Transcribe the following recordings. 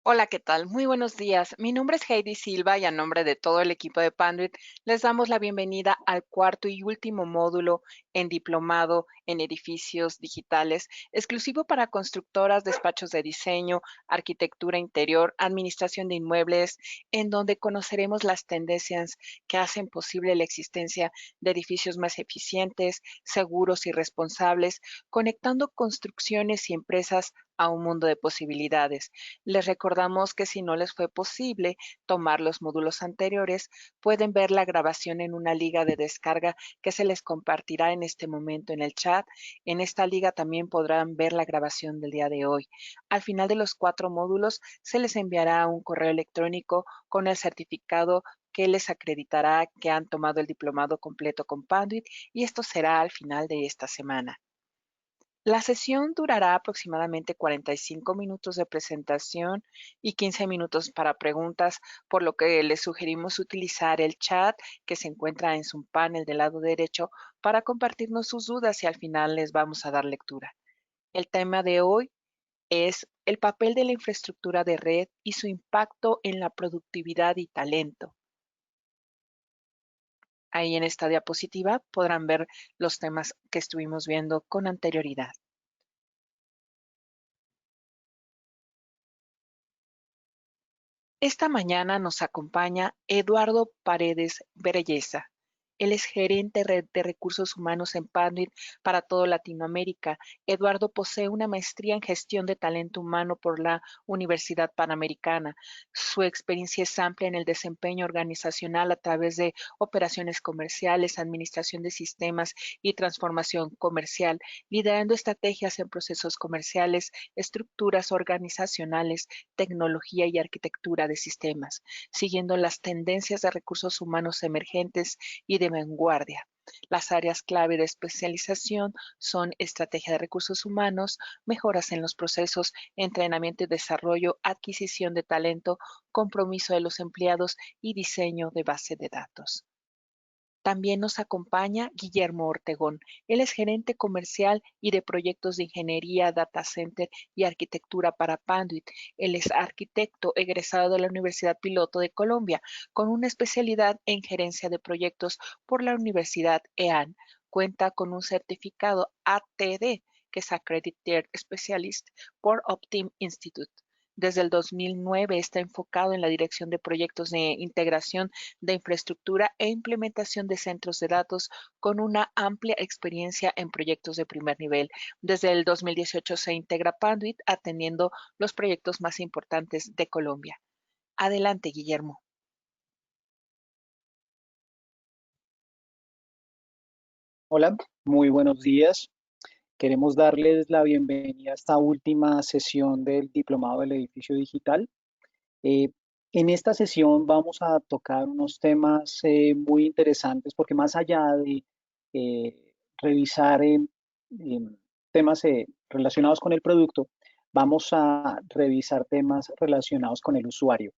Hola, ¿qué tal? Muy buenos días. Mi nombre es Heidi Silva y a nombre de todo el equipo de Panduit les damos la bienvenida al cuarto y último módulo en diplomado en edificios digitales, exclusivo para constructoras, despachos de diseño, arquitectura interior, administración de inmuebles, en donde conoceremos las tendencias que hacen posible la existencia de edificios más eficientes, seguros y responsables, conectando construcciones y empresas a un mundo de posibilidades. Les recordamos que si no les fue posible tomar los módulos anteriores, pueden ver la grabación en una liga de descarga que se les compartirá en este momento en el chat. En esta liga también podrán ver la grabación del día de hoy. Al final de los 4 módulos se les enviará un correo electrónico con el certificado que les acreditará que han tomado el diplomado completo con Panduit, y esto será al final de esta semana. La sesión durará aproximadamente 45 minutos de presentación y 15 minutos para preguntas, por lo que les sugerimos utilizar el chat que se encuentra en su panel del lado derecho para compartirnos sus dudas y al final les vamos a dar lectura. El tema de hoy es el papel de la infraestructura de red y su impacto en la productividad y talento. Ahí en esta diapositiva podrán ver los temas que estuvimos viendo con anterioridad. Esta mañana nos acompaña Eduardo Paredes Berelleza. Él es gerente de recursos humanos en Panduit para toda Latinoamérica. Eduardo posee una maestría en gestión de talento humano por la Universidad Panamericana. Su experiencia es amplia en el desempeño organizacional a través de operaciones comerciales, administración de sistemas y transformación comercial, liderando estrategias en procesos comerciales, estructuras organizacionales, tecnología y arquitectura de sistemas, siguiendo las tendencias de recursos humanos emergentes y de vanguardia. Las áreas clave de especialización son estrategia de recursos humanos, mejoras en los procesos, entrenamiento y desarrollo, adquisición de talento, compromiso de los empleados y diseño de base de datos. También nos acompaña Guillermo Ortegón. Él es gerente comercial y de proyectos de ingeniería, data center y arquitectura para Panduit. Él es arquitecto egresado de la Universidad Piloto de Colombia, con una especialidad en gerencia de proyectos por la Universidad EAN. Cuenta con un certificado ATD, que es Accredited Specialist, por Optim Institute. Desde el 2009 está enfocado en la dirección de proyectos de integración de infraestructura e implementación de centros de datos, con una amplia experiencia en proyectos de primer nivel. Desde el 2018 se integra Panduit, atendiendo los proyectos más importantes de Colombia. Adelante, Guillermo. Hola, muy buenos días. Queremos darles la bienvenida a esta última sesión del Diplomado del Edificio Digital. Eh, en esta sesión vamos a tocar unos temas muy interesantes porque más allá de revisar temas relacionados con el producto, vamos a revisar temas relacionados con el usuario,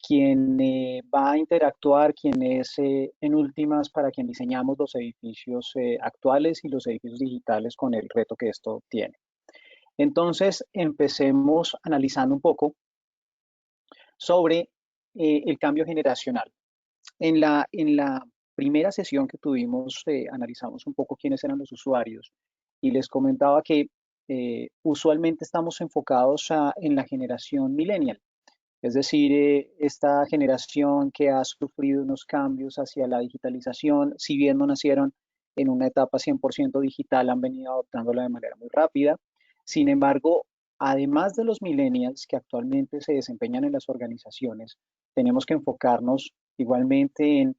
quien va a interactuar, quien es en últimas para quien diseñamos los edificios actuales y los edificios digitales con el reto que esto tiene. Entonces, empecemos analizando un poco sobre el cambio generacional. En la primera sesión que tuvimos, analizamos un poco quiénes eran los usuarios y les comentaba que usualmente estamos enfocados en la generación millennial, es decir, esta generación que ha sufrido unos cambios hacia la digitalización, si bien no nacieron en una etapa 100% digital, han venido adoptándola de manera muy rápida. Sin embargo, además de los millennials que actualmente se desempeñan en las organizaciones, tenemos que enfocarnos igualmente en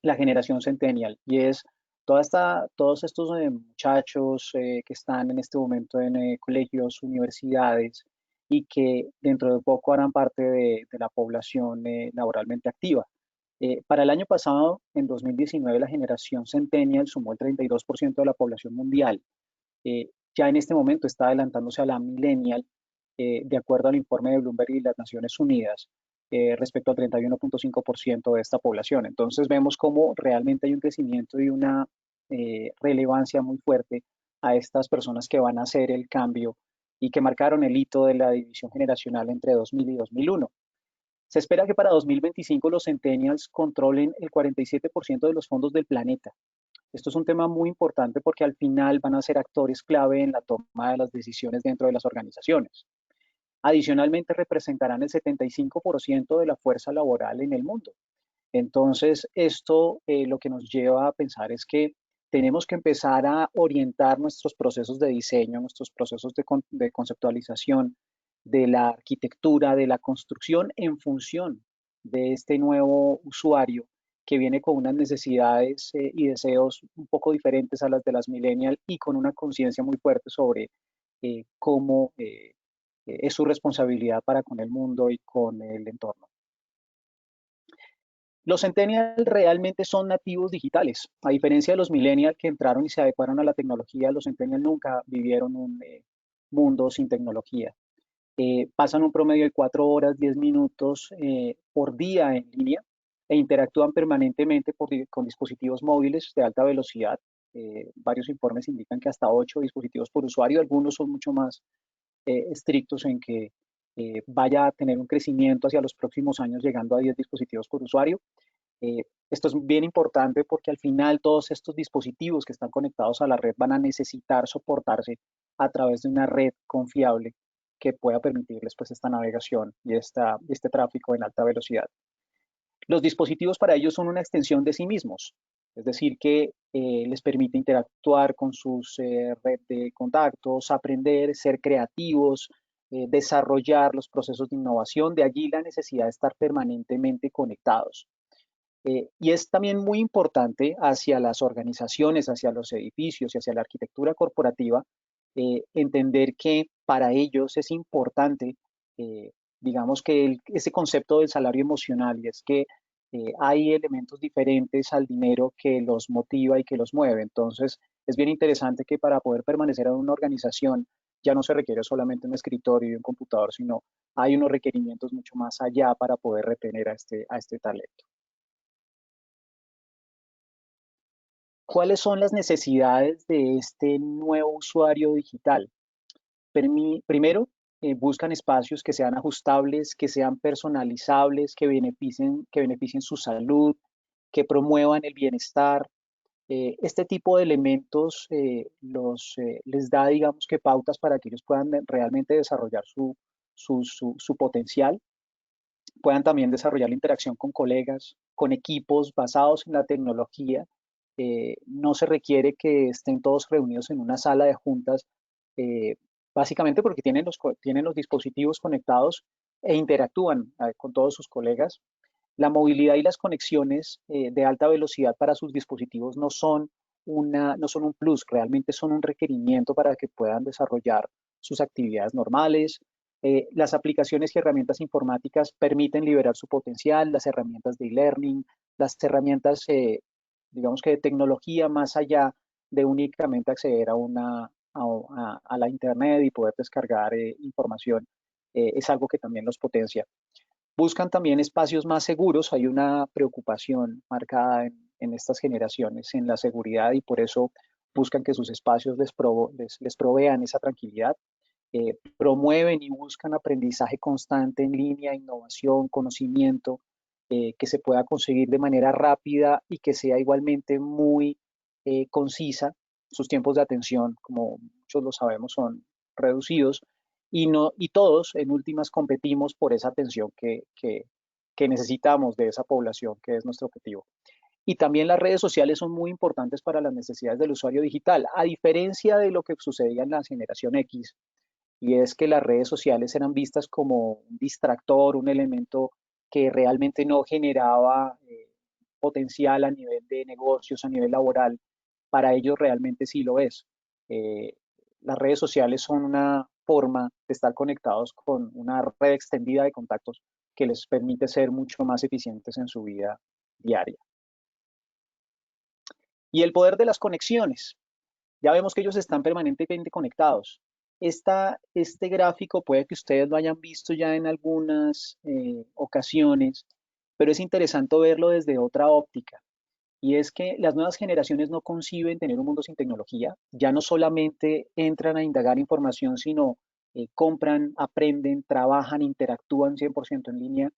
la generación centennial, y es todos estos muchachos que están en este momento en colegios, universidades, y que dentro de poco harán parte de la población laboralmente activa. Para el año pasado, en 2019, la generación centennial sumó el 32% de la población mundial. Ya en este momento está adelantándose a la millennial, de acuerdo al informe de Bloomberg y las Naciones Unidas, respecto al 31.5% de esta población. Entonces vemos cómo realmente hay un crecimiento y una relevancia muy fuerte a estas personas que van a hacer el cambio y que marcaron el hito de la división generacional entre 2000 y 2001. Se espera que para 2025 los centennials controlen el 47% de los fondos del planeta. Esto es un tema muy importante porque al final van a ser actores clave en la toma de las decisiones dentro de las organizaciones. Adicionalmente, representarán el 75% de la fuerza laboral en el mundo. Entonces, esto lo que nos lleva a pensar es que tenemos que empezar a orientar nuestros procesos de diseño, nuestros procesos de conceptualización, de la arquitectura, de la construcción en función de este nuevo usuario que viene con unas necesidades y deseos un poco diferentes a las de las millennials y con una conciencia muy fuerte sobre cómo es su responsabilidad para con el mundo y con el entorno. Los centennials realmente son nativos digitales. A diferencia de los millennials que entraron y se adecuaron a la tecnología, los centennials nunca vivieron un mundo sin tecnología. Pasan un promedio de 4 horas, 10 minutos por día en línea e interactúan permanentemente con dispositivos móviles de alta velocidad. Varios informes indican que hasta 8 dispositivos por usuario, algunos son mucho más estrictos en que vaya a tener un crecimiento hacia los próximos años llegando a 10 dispositivos por usuario. Esto es bien importante porque al final todos estos dispositivos que están conectados a la red van a necesitar soportarse a través de una red confiable que pueda permitirles pues esta navegación y este tráfico en alta velocidad. Los dispositivos para ellos son una extensión de sí mismos, es decir, que les permite interactuar con sus red de contactos, aprender, ser creativos, desarrollar los procesos de innovación, de allí la necesidad de estar permanentemente conectados. Y es también muy importante hacia las organizaciones, hacia los edificios y hacia la arquitectura corporativa, entender que para ellos es importante, digamos que ese concepto del salario emocional, y es que hay elementos diferentes al dinero que los motiva y que los mueve. Entonces, es bien interesante que para poder permanecer en una organización ya no se requiere solamente un escritorio y un computador, sino hay unos requerimientos mucho más allá para poder retener a este talento. ¿Cuáles son las necesidades de este nuevo usuario digital? Primero, buscan espacios que sean ajustables, que sean personalizables, que beneficien su salud, que promuevan el bienestar. Este tipo de elementos les da, digamos que pautas para que ellos puedan realmente desarrollar su potencial, puedan también desarrollar la interacción con colegas, con equipos basados en la tecnología. No se requiere que estén todos reunidos en una sala de juntas, eh, básicamente porque tienen los dispositivos conectados e interactúan con todos sus colegas. La movilidad y las conexiones de alta velocidad para sus dispositivos no son un plus, realmente son un requerimiento para que puedan desarrollar sus actividades normales. Las aplicaciones y herramientas informáticas permiten liberar su potencial, las herramientas de e-learning, las herramientas, digamos que de tecnología, más allá de únicamente acceder a la Internet y poder descargar información, es algo que también los potencia. Buscan también espacios más seguros. Hay una preocupación marcada en estas generaciones en la seguridad y por eso buscan que sus espacios les provean esa tranquilidad. Promueven y buscan aprendizaje constante en línea, innovación, conocimiento, que se pueda conseguir de manera rápida y que sea igualmente muy concisa. Sus tiempos de atención, como muchos lo sabemos, son reducidos y, no, y todos en últimas competimos por esa atención que necesitamos de esa población, que es nuestro objetivo. Y también las redes sociales son muy importantes para las necesidades del usuario digital, a diferencia de lo que sucedía en la generación X, y es que las redes sociales eran vistas como un distractor, un elemento que realmente no generaba potencial a nivel de negocios, a nivel laboral. Para ellos realmente sí lo es. Eh, las redes sociales son una forma de estar conectados con una red extendida de contactos que les permite ser mucho más eficientes en su vida diaria. Y el poder de las conexiones. Ya vemos que ellos están permanentemente conectados. Este gráfico puede que ustedes lo hayan visto ya en algunas ocasiones, pero es interesante verlo desde otra óptica. Y es que las nuevas generaciones no conciben tener un mundo sin tecnología, ya no solamente entran a indagar información, sino compran, aprenden, trabajan, interactúan 100% en línea.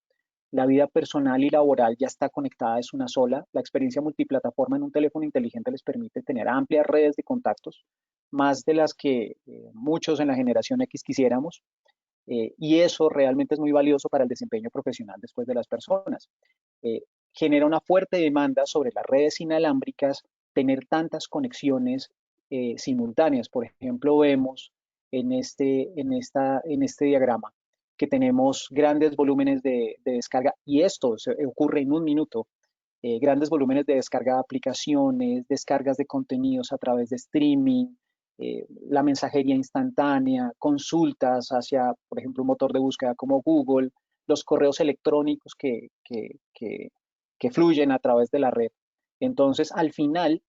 La vida personal y laboral ya está conectada, es una sola. La experiencia multiplataforma en un teléfono inteligente les permite tener amplias redes de contactos, más de las que muchos en la generación X quisiéramos. Y eso realmente es muy valioso para el desempeño profesional después de las personas. Eh, Genera una fuerte demanda sobre las redes inalámbricas, tener tantas conexiones simultáneas. Por ejemplo, vemos en este diagrama que tenemos grandes volúmenes de descarga, y esto ocurre en un minuto, grandes volúmenes de descarga de aplicaciones, descargas de contenidos a través de streaming, la mensajería instantánea, consultas hacia, por ejemplo, un motor de búsqueda como Google, los correos electrónicos que fluyen a través de la red. Entonces, al final,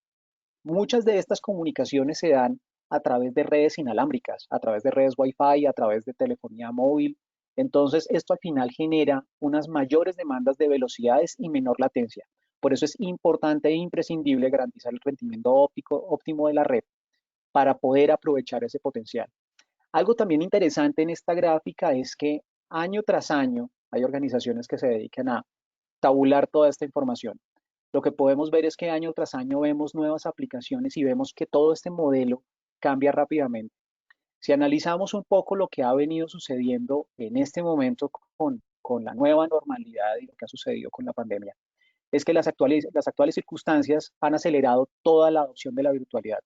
muchas de estas comunicaciones se dan a través de redes inalámbricas, a través de redes Wi-Fi, a través de telefonía móvil. Entonces, esto al final genera unas mayores demandas de velocidades y menor latencia. Por eso es importante e imprescindible garantizar el rendimiento óptimo de la red para poder aprovechar ese potencial. Algo también interesante en esta gráfica es que año tras año hay organizaciones que se dedican a tabular toda esta información. Lo que podemos ver es que año tras año vemos nuevas aplicaciones y vemos que todo este modelo cambia rápidamente. Si analizamos un poco lo que ha venido sucediendo en este momento con la nueva normalidad y lo que ha sucedido con la pandemia, es que las actuales circunstancias han acelerado toda la adopción de la virtualidad.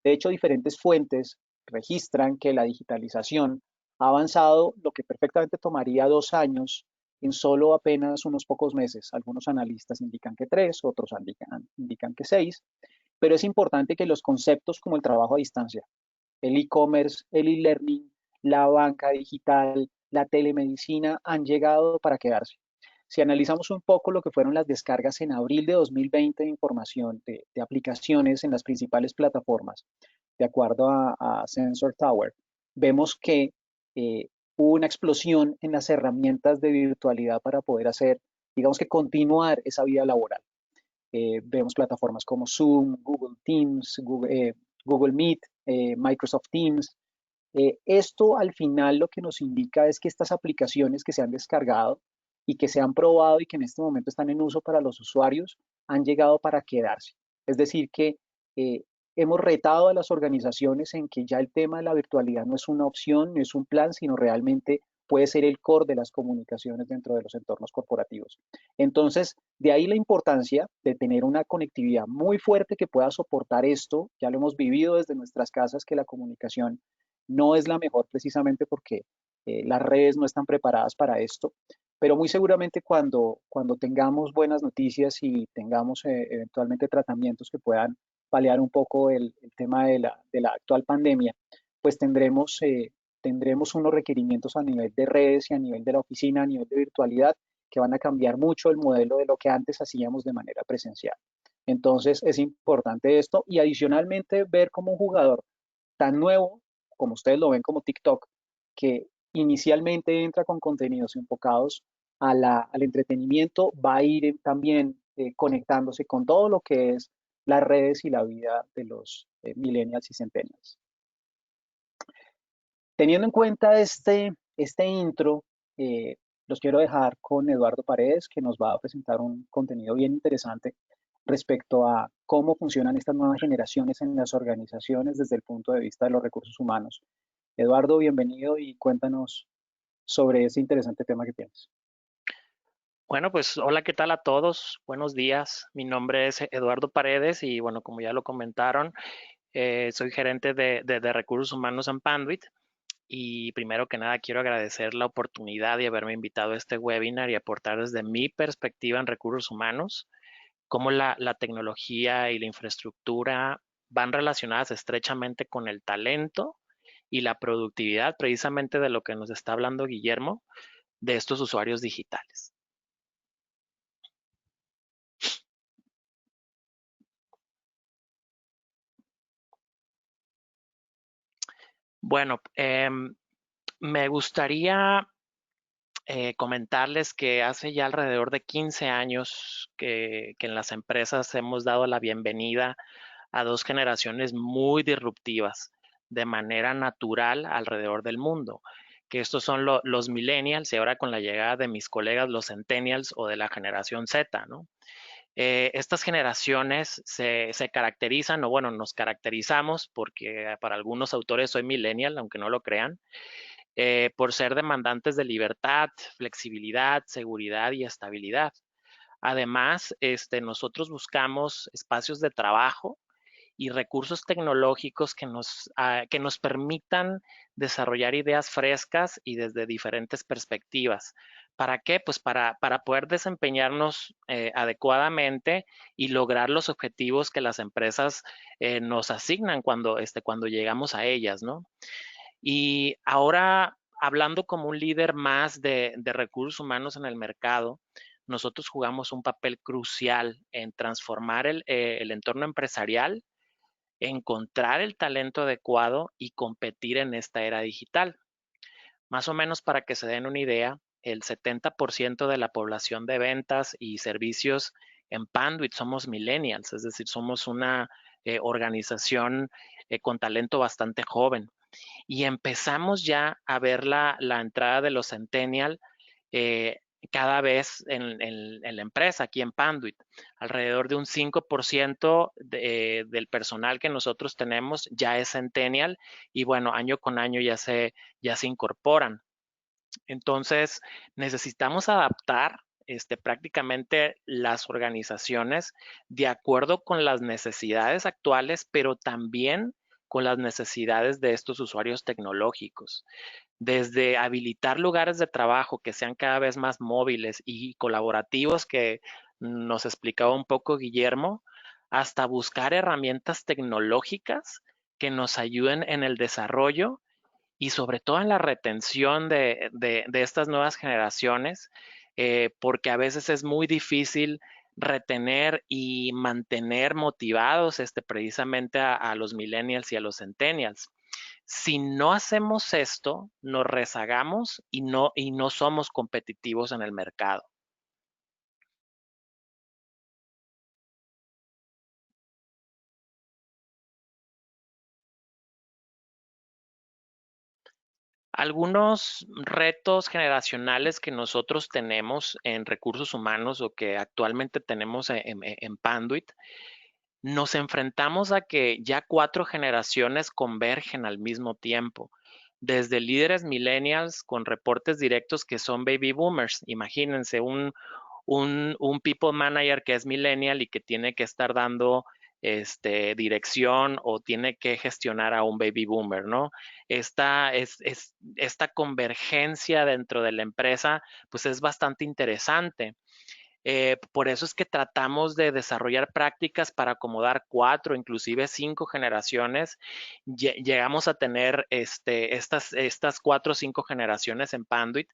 De hecho, diferentes fuentes registran que la digitalización ha avanzado lo que perfectamente tomaría 2 años en solo apenas unos pocos meses. Algunos analistas indican que 3, otros indican que 6, pero es importante que los conceptos como el trabajo a distancia, el e-commerce, el e-learning, la banca digital, la telemedicina han llegado para quedarse. Si analizamos un poco lo que fueron las descargas en abril de 2020 de información de aplicaciones en las principales plataformas, de acuerdo a Sensor Tower, vemos que hubo una explosión en las herramientas de virtualidad para poder hacer, digamos que continuar esa vida laboral. Vemos plataformas como Zoom, Google Teams, Google Meet, Microsoft Teams. Esto al final lo que nos indica es que estas aplicaciones que se han descargado y que se han probado y que en este momento están en uso para los usuarios han llegado para quedarse. Es decir, que eh, hemos retado a las organizaciones en que ya el tema de la virtualidad no es una opción, no es un plan, sino realmente puede ser el core de las comunicaciones dentro de los entornos corporativos. Entonces, de ahí la importancia de tener una conectividad muy fuerte que pueda soportar esto. Ya lo hemos vivido desde nuestras casas, que la comunicación no es la mejor precisamente porque las redes no están preparadas para esto, pero muy seguramente cuando tengamos buenas noticias y tengamos eventualmente tratamientos que puedan paliar un poco el tema de la actual pandemia, pues tendremos unos requerimientos a nivel de redes y a nivel de la oficina, a nivel de virtualidad, que van a cambiar mucho el modelo de lo que antes hacíamos de manera presencial. Entonces es importante esto y adicionalmente ver como un jugador tan nuevo, como ustedes lo ven como TikTok, que inicialmente entra con contenidos enfocados al entretenimiento, va a ir también conectándose con todo lo que es las redes y la vida de los millennials y centennials. Teniendo en cuenta este intro, eh, los quiero dejar con Eduardo Paredes, que nos va a presentar un contenido bien interesante respecto a cómo funcionan estas nuevas generaciones en las organizaciones desde el punto de vista de los recursos humanos. Eduardo, bienvenido y cuéntanos sobre ese interesante tema que tienes. Bueno, pues hola, ¿qué tal a todos? Buenos días. Mi nombre es Eduardo Paredes y bueno, como ya lo comentaron, soy gerente de recursos humanos en Panduit y primero que nada quiero agradecer la oportunidad de haberme invitado a este webinar y aportar desde mi perspectiva en recursos humanos, cómo la tecnología y la infraestructura van relacionadas estrechamente con el talento y la productividad, precisamente de lo que nos está hablando Guillermo, de estos usuarios digitales. Bueno, me gustaría comentarles que hace ya alrededor de 15 años que en las empresas hemos dado la bienvenida a dos generaciones muy disruptivas. de manera natural alrededor del mundo, que estos son los millennials y ahora con la llegada de mis colegas los centennials o de la generación Z, ¿no? Estas generaciones se caracterizan, o bueno, nos caracterizamos, porque para algunos autores soy millennial, aunque no lo crean, por ser demandantes de libertad, flexibilidad, seguridad y estabilidad. Además, nosotros buscamos espacios de trabajo y recursos tecnológicos que nos permitan desarrollar ideas frescas y desde diferentes perspectivas. ¿Para qué? Pues para poder desempeñarnos adecuadamente y lograr los objetivos que las empresas nos asignan cuando llegamos a ellas, ¿no? Y ahora, hablando como un líder más de recursos humanos en el mercado, nosotros jugamos un papel crucial en transformar el entorno empresarial, encontrar el talento adecuado y competir en esta era digital. Más o menos para que se den una idea, el 70% de la población de ventas y servicios en Panduit somos millennials, es decir, somos una organización con talento bastante joven. Y empezamos ya a ver la entrada de los centennial eh, cada vez en la empresa, aquí en Panduit. Alrededor de un 5% del personal que nosotros tenemos ya es centennial y bueno, año con año ya se incorporan. Entonces, necesitamos adaptar prácticamente las organizaciones de acuerdo con las necesidades actuales, pero también con las necesidades de estos usuarios tecnológicos. Desde habilitar lugares de trabajo que sean cada vez más móviles y colaborativos, que nos explicaba un poco Guillermo, hasta buscar herramientas tecnológicas que nos ayuden en el desarrollo y sobre todo en la retención de estas nuevas generaciones, porque a veces es muy difícil retener y mantener motivados precisamente a los millennials y a los centennials. Si no hacemos esto, nos rezagamos y no somos competitivos en el mercado. Algunos retos generacionales que nosotros tenemos en recursos humanos o que actualmente tenemos en Panduit, nos enfrentamos a que ya 4 generaciones convergen al mismo tiempo, desde líderes millennials con reportes directos que son baby boomers. Imagínense un people manager que es millennial y que tiene que estar dando dirección o tiene que gestionar a un baby boomer, ¿no? Esta convergencia dentro de la empresa, pues es bastante interesante. Por eso es que tratamos de desarrollar prácticas para acomodar 4, inclusive 5 generaciones. Llegamos a tener estas 4 o 5 generaciones en Panduit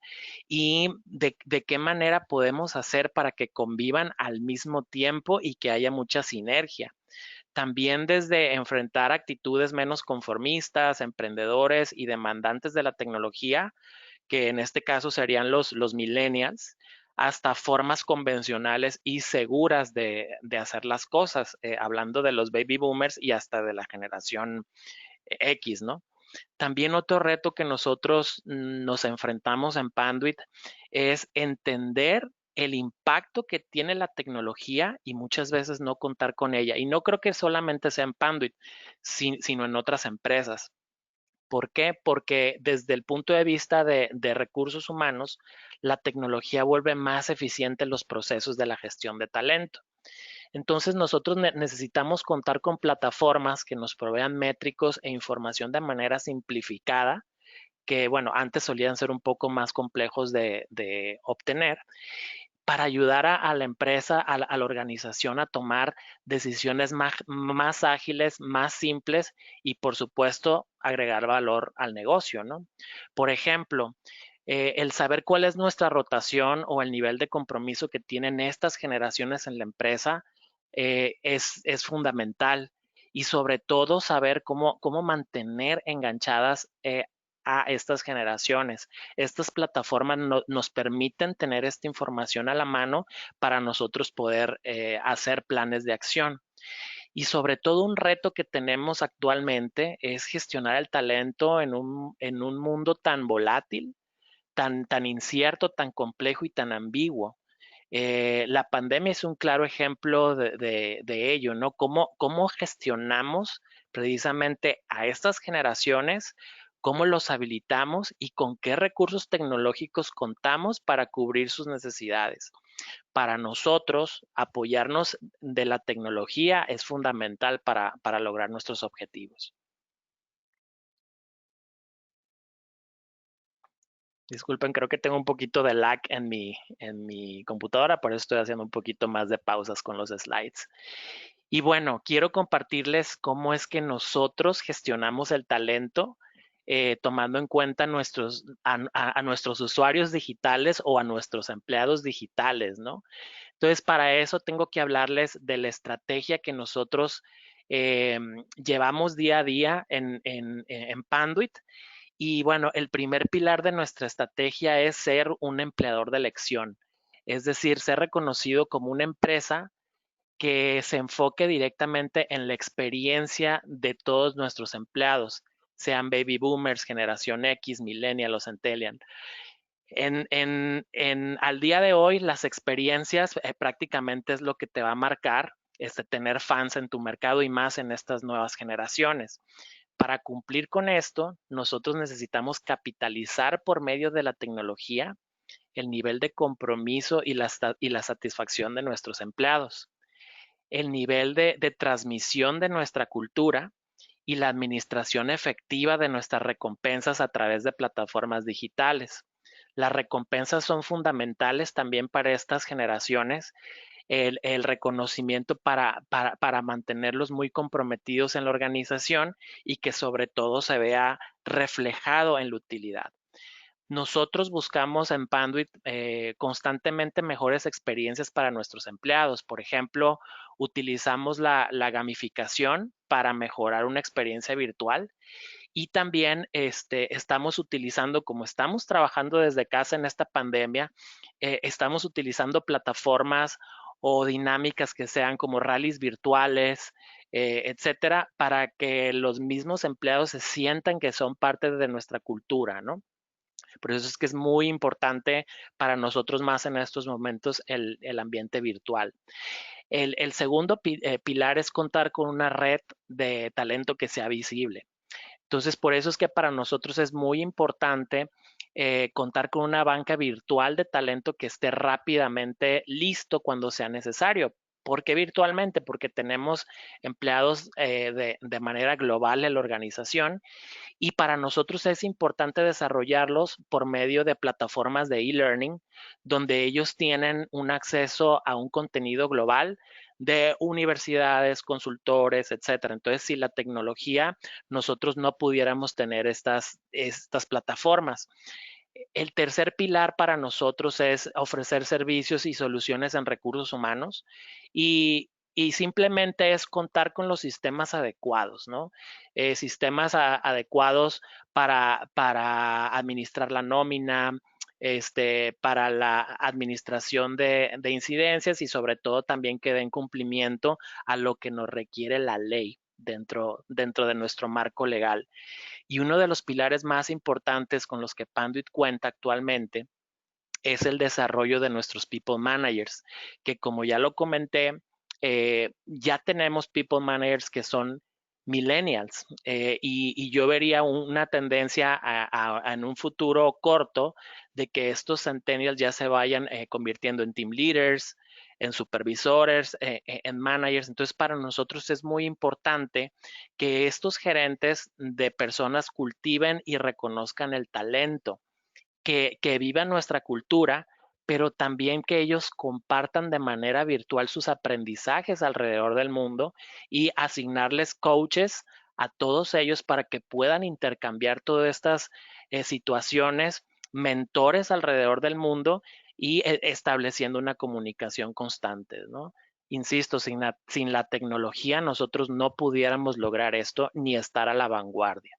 y de qué manera podemos hacer para que convivan al mismo tiempo y que haya mucha sinergia. También desde enfrentar actitudes menos conformistas, emprendedores y demandantes de la tecnología, que en este caso serían los millennials, hasta formas convencionales y seguras de hacer las cosas, hablando de los baby boomers y hasta de la generación X, ¿no? También otro reto que nosotros nos enfrentamos en Panduit es entender el impacto que tiene la tecnología y muchas veces no contar con ella. Y no creo que solamente sea en Panduit, sino en otras empresas. ¿Por qué? Porque desde el punto de vista de recursos humanos, la tecnología vuelve más eficiente los procesos de la gestión de talento. Entonces nosotros necesitamos contar con plataformas que nos provean métricos e información de manera simplificada, que bueno, antes solían ser un poco más complejos de obtener, para ayudar a la empresa, a la organización a tomar decisiones más ágiles, más simples y por supuesto agregar valor al negocio, ¿no? Por ejemplo, el saber cuál es nuestra rotación o el nivel de compromiso que tienen estas generaciones en la empresa es fundamental y sobre todo saber cómo mantener enganchadas a estas generaciones. Estas plataformas nos permiten tener esta información a la mano para nosotros poder hacer planes de acción. Y sobre todo un reto que tenemos actualmente es gestionar el talento en un mundo tan volátil, tan incierto, tan complejo y tan ambiguo. La pandemia es un claro ejemplo de ello, ¿no? ¿Cómo gestionamos precisamente a estas generaciones? ¿Cómo los habilitamos y con qué recursos tecnológicos contamos para cubrir sus necesidades? Para nosotros, apoyarnos de la tecnología es fundamental para lograr nuestros objetivos. Disculpen, creo que tengo un poquito de lag en mi computadora, por eso estoy haciendo un poquito más de pausas con los slides. Y bueno, quiero compartirles cómo es que nosotros gestionamos el talento tomando en cuenta a nuestros usuarios digitales o a nuestros empleados digitales, ¿no? Entonces, para eso tengo que hablarles de la estrategia que nosotros llevamos día a día en Panduit. Y bueno, el primer pilar de nuestra estrategia es ser un empleador de elección, es decir, ser reconocido como una empresa que se enfoque directamente en la experiencia de todos nuestros empleados, sean baby boomers, generación X, millennial o centennial. Al día de hoy, las experiencias prácticamente es lo que te va a marcar tener fans en tu mercado y más en estas nuevas generaciones. Para cumplir con esto, nosotros necesitamos capitalizar por medio de la tecnología el nivel de compromiso y la satisfacción de nuestros empleados, el nivel de transmisión de nuestra cultura y la administración efectiva de nuestras recompensas a través de plataformas digitales. Las recompensas son fundamentales también para estas generaciones, el reconocimiento para mantenerlos muy comprometidos en la organización y que sobre todo se vea reflejado en la utilidad. Nosotros buscamos en Panduit constantemente mejores experiencias para nuestros empleados. Por ejemplo, utilizamos la gamificación para mejorar una experiencia virtual y también estamos utilizando, como estamos trabajando desde casa en esta pandemia, estamos utilizando plataformas o dinámicas que sean como rallies virtuales, etcétera, para que los mismos empleados se sientan que son parte de nuestra cultura, ¿no? Por eso es que es muy importante para nosotros más en estos momentos el ambiente virtual. El segundo pilar es contar con una red de talento que sea visible. Entonces, por eso es que para nosotros es muy importante contar con una banca virtual de talento que esté rápidamente listo cuando sea necesario. ¿Por qué virtualmente? Porque tenemos empleados de manera global en la organización y para nosotros es importante desarrollarlos por medio de plataformas de e-learning, donde ellos tienen un acceso a un contenido global de universidades, consultores, etcétera. Entonces, si la tecnología, nosotros no pudiéramos tener estas plataformas. El tercer pilar para nosotros es ofrecer servicios y soluciones en recursos humanos y simplemente es contar con los sistemas adecuados, ¿no? Sistemas adecuados para administrar la nómina, para la administración de incidencias y sobre todo también que den cumplimiento a lo que nos requiere la ley dentro de nuestro marco legal. Y uno de los pilares más importantes con los que Panduit cuenta actualmente es el desarrollo de nuestros people managers, que como ya lo comenté, ya tenemos people managers que son millennials y yo vería una tendencia en un futuro corto de que estos centennials ya se vayan convirtiendo en team leaders, en supervisores, en managers. Entonces, para nosotros es muy importante que estos gerentes de personas cultiven y reconozcan el talento, que vivan nuestra cultura, pero también que ellos compartan de manera virtual sus aprendizajes alrededor del mundo y asignarles coaches a todos ellos para que puedan intercambiar todas estas situaciones, mentores alrededor del mundo y estableciendo una comunicación constante, ¿no? Insisto, sin la tecnología nosotros no pudiéramos lograr esto ni estar a la vanguardia.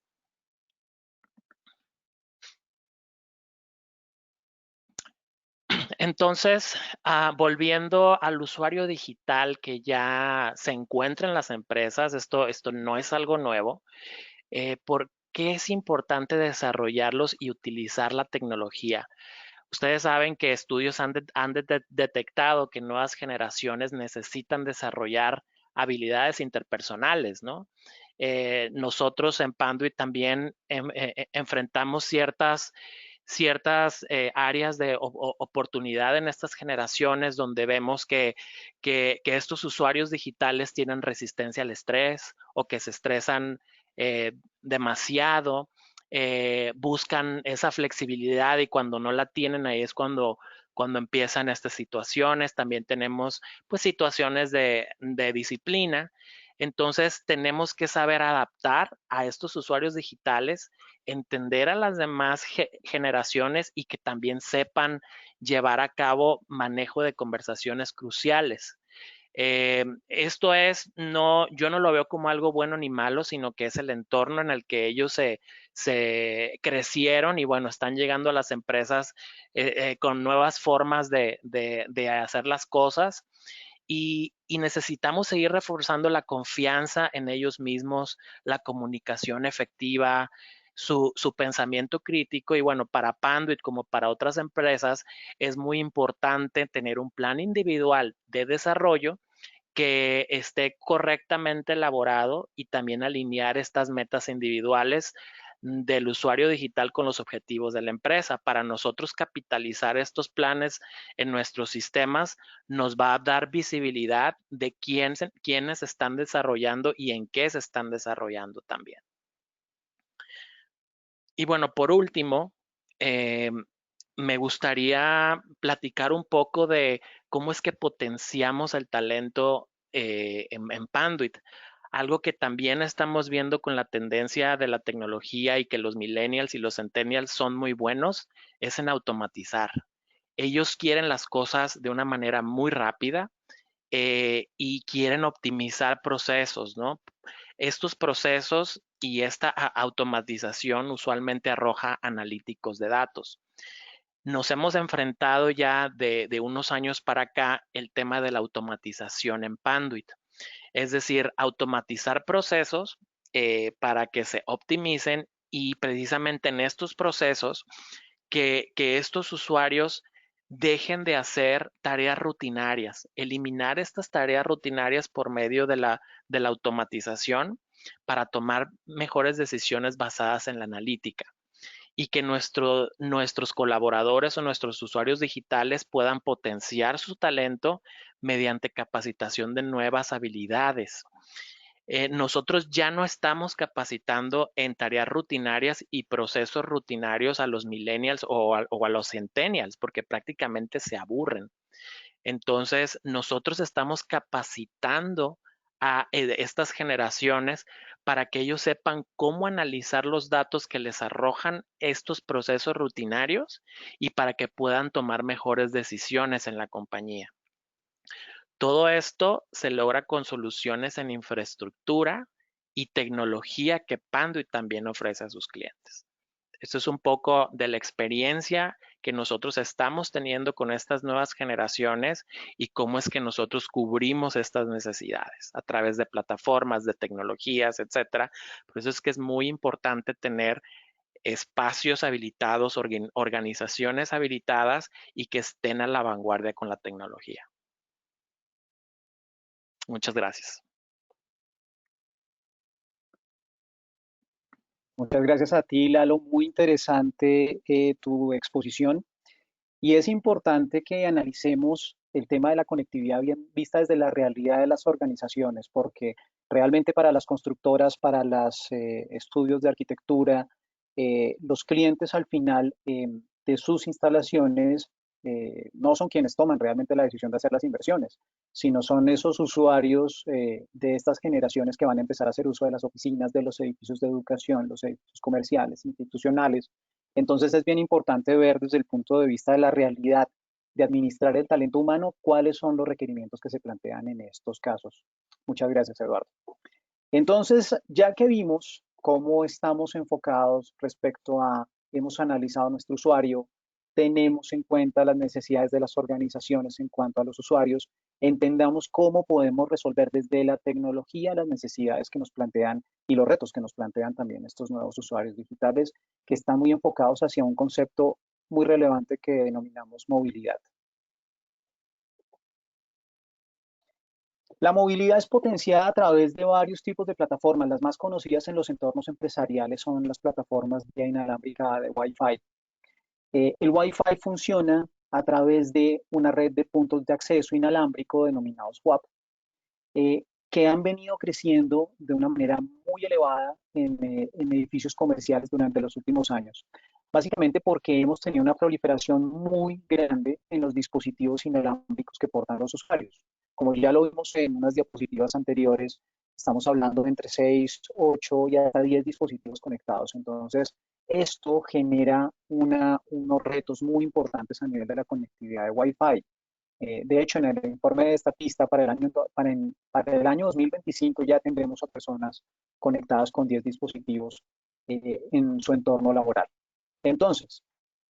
Entonces, volviendo al usuario digital que ya se encuentra en las empresas, esto no es algo nuevo. ¿Por qué es importante desarrollarlos y utilizar la tecnología? Ustedes saben que estudios han detectado que nuevas generaciones necesitan desarrollar habilidades interpersonales, ¿no? Nosotros en Panduit también enfrentamos ciertas áreas de oportunidad en estas generaciones donde vemos que estos usuarios digitales tienen resistencia al estrés o que se estresan demasiado, buscan esa flexibilidad y cuando no la tienen ahí es cuando empiezan estas situaciones. También tenemos pues situaciones de disciplina. Entonces tenemos que saber adaptar a estos usuarios digitales, entender a las demás generaciones y que también sepan llevar a cabo manejo de conversaciones cruciales. Esto es, no, yo no lo veo como algo bueno ni malo, sino que es el entorno en el que ellos se crecieron y bueno, están llegando a las empresas con nuevas formas de hacer las cosas y necesitamos seguir reforzando la confianza en ellos mismos, la comunicación efectiva, su pensamiento crítico y bueno, para Panduit como para otras empresas es muy importante tener un plan individual de desarrollo que esté correctamente elaborado y también alinear estas metas individuales del usuario digital con los objetivos de la empresa. Para nosotros capitalizar estos planes en nuestros sistemas nos va a dar visibilidad de quiénes están desarrollando y en qué se están desarrollando también. Y bueno, por último, me gustaría platicar un poco de cómo es que potenciamos el talento en Panduit. Algo que también estamos viendo con la tendencia de la tecnología y que los millennials y los centennials son muy buenos es en automatizar. Ellos quieren las cosas de una manera muy rápida y quieren optimizar procesos, ¿no? Estos procesos y esta automatización usualmente arroja analíticos de datos. Nos hemos enfrentado ya de unos años para acá el tema de la automatización en Panduit, es decir, automatizar procesos para que se optimicen y precisamente en estos procesos que estos usuarios dejen de hacer tareas rutinarias, eliminar estas tareas rutinarias por medio de la automatización para tomar mejores decisiones basadas en la analítica y que nuestros colaboradores o nuestros usuarios digitales puedan potenciar su talento mediante capacitación de nuevas habilidades. Nosotros ya no estamos capacitando en tareas rutinarias y procesos rutinarios a los millennials o a los centennials, porque prácticamente se aburren. Entonces, nosotros estamos capacitando a estas generaciones para que ellos sepan cómo analizar los datos que les arrojan estos procesos rutinarios y para que puedan tomar mejores decisiones en la compañía. Todo esto se logra con soluciones en infraestructura y tecnología que Panduit también ofrece a sus clientes. Esto es un poco de la experiencia que nosotros estamos teniendo con estas nuevas generaciones y cómo es que nosotros cubrimos estas necesidades a través de plataformas, de tecnologías, etcétera. Por eso es que es muy importante tener espacios habilitados, organizaciones habilitadas y que estén a la vanguardia con la tecnología. Muchas gracias. Muchas gracias a ti, Lalo. Muy interesante tu exposición. Y es importante que analicemos el tema de la conectividad bien vista desde la realidad de las organizaciones, porque realmente para las constructoras, para los estudios de arquitectura, los clientes al final de sus instalaciones no son quienes toman realmente la decisión de hacer las inversiones, sino son esos usuarios de estas generaciones que van a empezar a hacer uso de las oficinas, de los edificios de educación, los edificios comerciales, institucionales. Entonces es bien importante ver desde el punto de vista de la realidad de administrar el talento humano cuáles son los requerimientos que se plantean en estos casos. Muchas gracias, Eduardo. Entonces, ya que vimos cómo estamos enfocados respecto a, hemos analizado nuestro usuario, tenemos en cuenta las necesidades de las organizaciones en cuanto a los usuarios, entendamos cómo podemos resolver desde la tecnología las necesidades que nos plantean y los retos que nos plantean también estos nuevos usuarios digitales que están muy enfocados hacia un concepto muy relevante que denominamos movilidad. La movilidad es potenciada a través de varios tipos de plataformas. Las más conocidas en los entornos empresariales son las plataformas vía inalámbrica de Wi-Fi. El Wi-Fi funciona a través de una red de puntos de acceso inalámbrico denominados WAP, que han venido creciendo de una manera muy elevada en edificios comerciales durante los últimos años. Básicamente porque hemos tenido una proliferación muy grande en los dispositivos inalámbricos que portan los usuarios. Como ya lo vimos en unas diapositivas anteriores, estamos hablando de entre 6, 8 y hasta 10 dispositivos conectados. Entonces, esto genera unos retos muy importantes a nivel de la conectividad de Wi-Fi. De hecho, en el informe de Statista para el año 2025 ya tendremos a personas conectadas con 10 dispositivos en su entorno laboral. Entonces,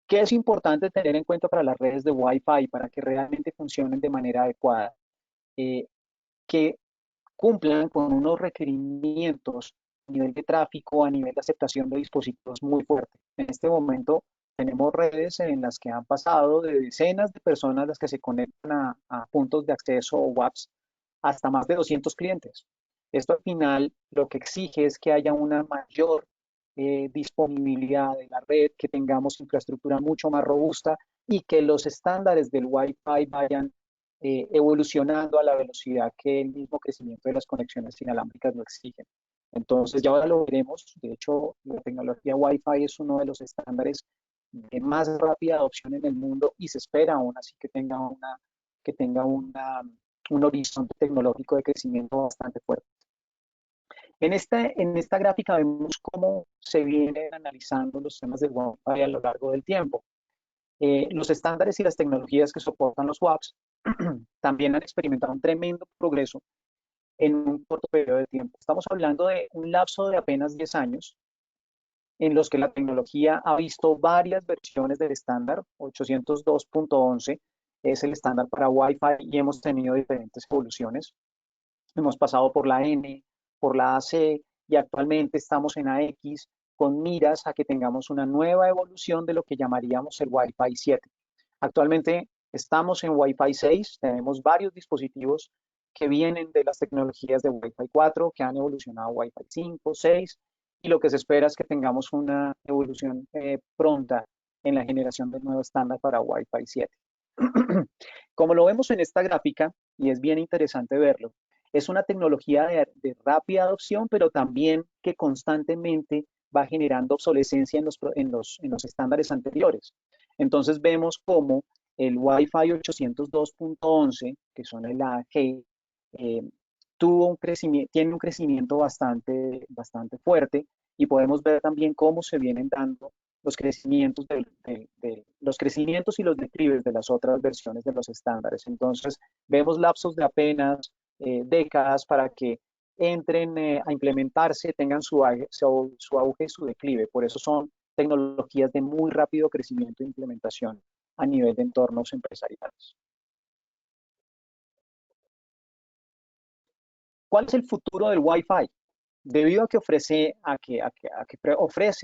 ¿qué es importante tener en cuenta para las redes de Wi-Fi para que realmente funcionen de manera adecuada? Que cumplan con unos requerimientos a nivel de tráfico, a nivel de aceptación de dispositivos muy fuerte. En este momento tenemos redes en las que han pasado de decenas de personas las que se conectan a puntos de acceso o WAPs hasta más de 200 clientes. Esto al final lo que exige es que haya una mayor disponibilidad de la red, que tengamos infraestructura mucho más robusta y que los estándares del Wi-Fi vayan evolucionando a la velocidad que el mismo crecimiento de las conexiones inalámbricas lo exigen. Entonces ya ahora lo veremos. De hecho, la tecnología Wi-Fi es uno de los estándares de más rápida adopción en el mundo y se espera aún así que tenga un horizonte tecnológico de crecimiento bastante fuerte. En esta gráfica vemos cómo se vienen analizando los temas de Wi-Fi a lo largo del tiempo. Los estándares y las tecnologías que soportan los WAPs también han experimentado un tremendo progreso en un corto periodo de tiempo. Estamos hablando de un lapso de apenas 10 años en los que la tecnología ha visto varias versiones del estándar. 802.11 es el estándar para Wi-Fi y hemos tenido diferentes evoluciones. Hemos pasado por la N, por la AC y actualmente estamos en AX con miras a que tengamos una nueva evolución de lo que llamaríamos el Wi-Fi 7. Actualmente estamos en Wi-Fi 6, tenemos varios dispositivos que vienen de las tecnologías de Wi-Fi 4, que han evolucionado a Wi-Fi 5, 6, y lo que se espera es que tengamos una evolución pronta en la generación del nuevo estándar para Wi-Fi 7. Como lo vemos en esta gráfica, y es bien interesante verlo, es una tecnología de rápida adopción, pero también que constantemente va generando obsolescencia en los estándares anteriores. Entonces vemos cómo el Wi-Fi 802.11, que son el AG, tiene un crecimiento bastante fuerte y podemos ver también cómo se vienen dando los crecimientos, los crecimientos y los declives de las otras versiones de los estándares. Entonces vemos lapsos de apenas décadas para que entren a implementarse, tengan su auge y su declive. Por eso son tecnologías de muy rápido crecimiento e implementación a nivel de entornos empresariales. ¿Cuál es el futuro del Wi-Fi? Debido a que ofrece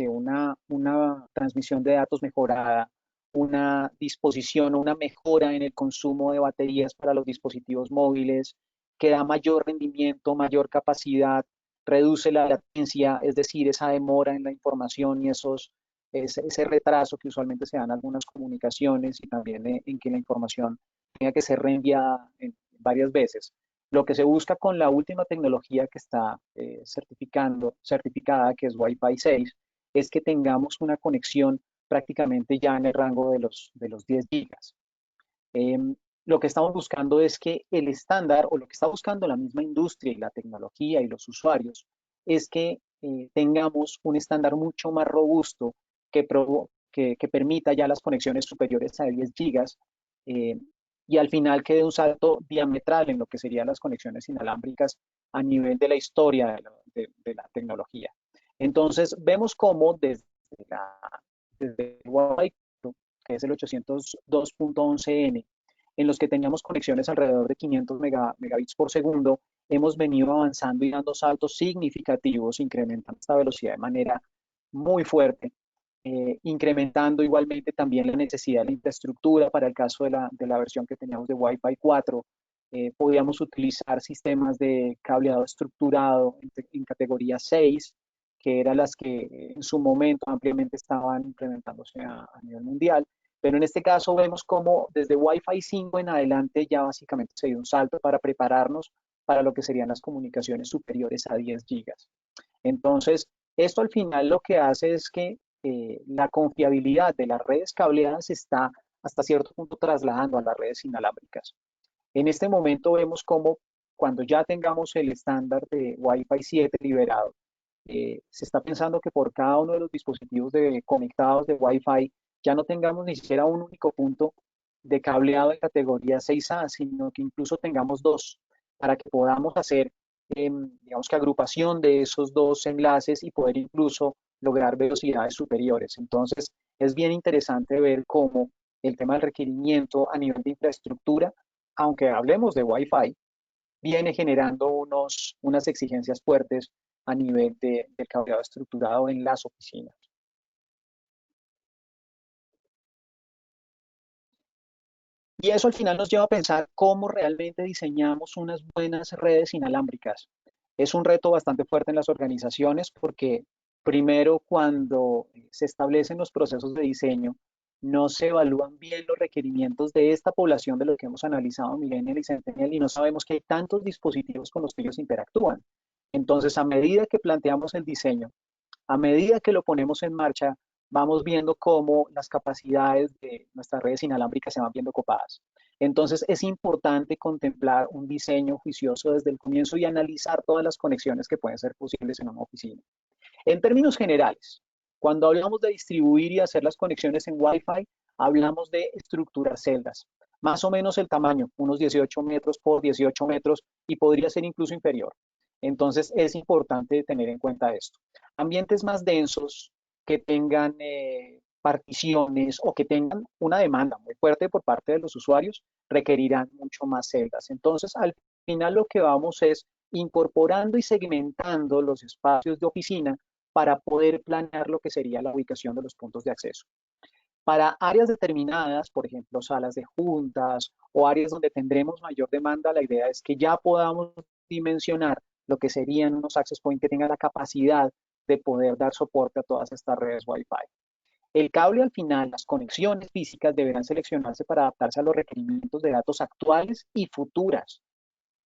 una transmisión de datos mejorada, una disposición o una mejora en el consumo de baterías para los dispositivos móviles, que da mayor rendimiento, mayor capacidad, reduce la latencia, es decir, esa demora en la información y ese retraso que usualmente se dan en algunas comunicaciones y también en que la información tenga que ser reenviada varias veces. Lo que se busca con la última tecnología que está certificada, que es Wi-Fi 6, es que tengamos una conexión prácticamente ya en el rango de los 10 gigas. Lo que estamos buscando es que el estándar, o lo que está buscando la misma industria y la tecnología y los usuarios, es que tengamos un estándar mucho más robusto que permita ya las conexiones superiores a 10 gigas y al final quede un salto diametral en lo que serían las conexiones inalámbricas a nivel de la historia de la tecnología. Entonces, vemos cómo desde el Wi-Fi que es el 802.11n, en los que teníamos conexiones alrededor de 500 megabits por segundo, hemos venido avanzando y dando saltos significativos, incrementando esta velocidad de manera muy fuerte, incrementando igualmente también la necesidad de la infraestructura. Para el caso de la versión que teníamos de Wi-Fi 4, podíamos utilizar sistemas de cableado estructurado en categoría 6, que eran las que en su momento ampliamente estaban implementándose a nivel mundial. Pero en este caso vemos como desde Wi-Fi 5 en adelante ya básicamente se dio un salto para prepararnos para lo que serían las comunicaciones superiores a 10 gigas. Entonces, esto al final lo que hace es que la confiabilidad de las redes cableadas se está hasta cierto punto trasladando a las redes inalámbricas. En este momento vemos como cuando ya tengamos el estándar de Wi-Fi 7 liberado, se está pensando que por cada uno de los dispositivos conectados de Wi-Fi ya no tengamos ni siquiera un único punto de cableado en categoría 6A, sino que incluso tengamos dos, para que podamos hacer, digamos que agrupación de esos dos enlaces y poder incluso lograr velocidades superiores. Entonces, es bien interesante ver cómo el tema del requerimiento a nivel de infraestructura, aunque hablemos de Wi-Fi, viene generando unas exigencias fuertes a nivel del cableado estructurado en las oficinas. Y eso al final nos lleva a pensar cómo realmente diseñamos unas buenas redes inalámbricas. Es un reto bastante fuerte en las organizaciones porque primero cuando se establecen los procesos de diseño, no se evalúan bien los requerimientos de esta población de lo que hemos analizado, Millennial y Centennial, y no sabemos que hay tantos dispositivos con los que ellos interactúan. Entonces, a medida que planteamos el diseño, a medida que lo ponemos en marcha, vamos viendo cómo las capacidades de nuestras redes inalámbricas se van viendo copadas. Entonces es importante contemplar un diseño juicioso desde el comienzo y analizar todas las conexiones que pueden ser posibles en una oficina. En términos generales, cuando hablamos de distribuir y hacer las conexiones en Wi-Fi, hablamos de estructurar celdas. Más o menos el tamaño, unos 18 metros por 18 metros y podría ser incluso inferior. Entonces es importante tener en cuenta esto. Ambientes más densos que tengan particiones o que tengan una demanda muy fuerte por parte de los usuarios requerirán mucho más celdas. Entonces al final lo que vamos es incorporando y segmentando los espacios de oficina para poder planear lo que sería la ubicación de los puntos de acceso. Para áreas determinadas, por ejemplo, salas de juntas o áreas donde tendremos mayor demanda, la idea es que ya podamos dimensionar lo que serían unos access points que tengan la capacidad de poder dar soporte a todas estas redes Wi-Fi. El cable al final, las conexiones físicas deberán seleccionarse para adaptarse a los requerimientos de datos actuales y futuras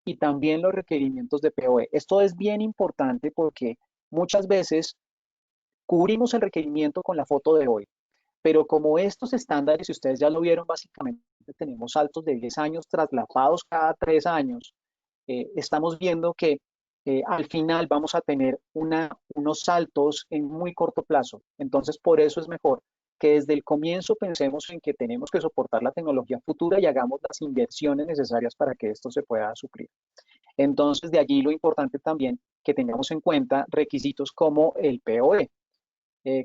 y también los requerimientos de PoE. Esto es bien importante porque muchas veces cubrimos el requerimiento con la foto de hoy, pero como estos estándares, si ustedes ya lo vieron, básicamente tenemos saltos de 10 años traslapados cada 3 años, estamos viendo que al final vamos a tener unos saltos en muy corto plazo. Entonces, por eso es mejor que desde el comienzo pensemos en que tenemos que soportar la tecnología futura y hagamos las inversiones necesarias para que esto se pueda suplir. Entonces, de allí lo importante también que tengamos en cuenta requisitos como el PoE.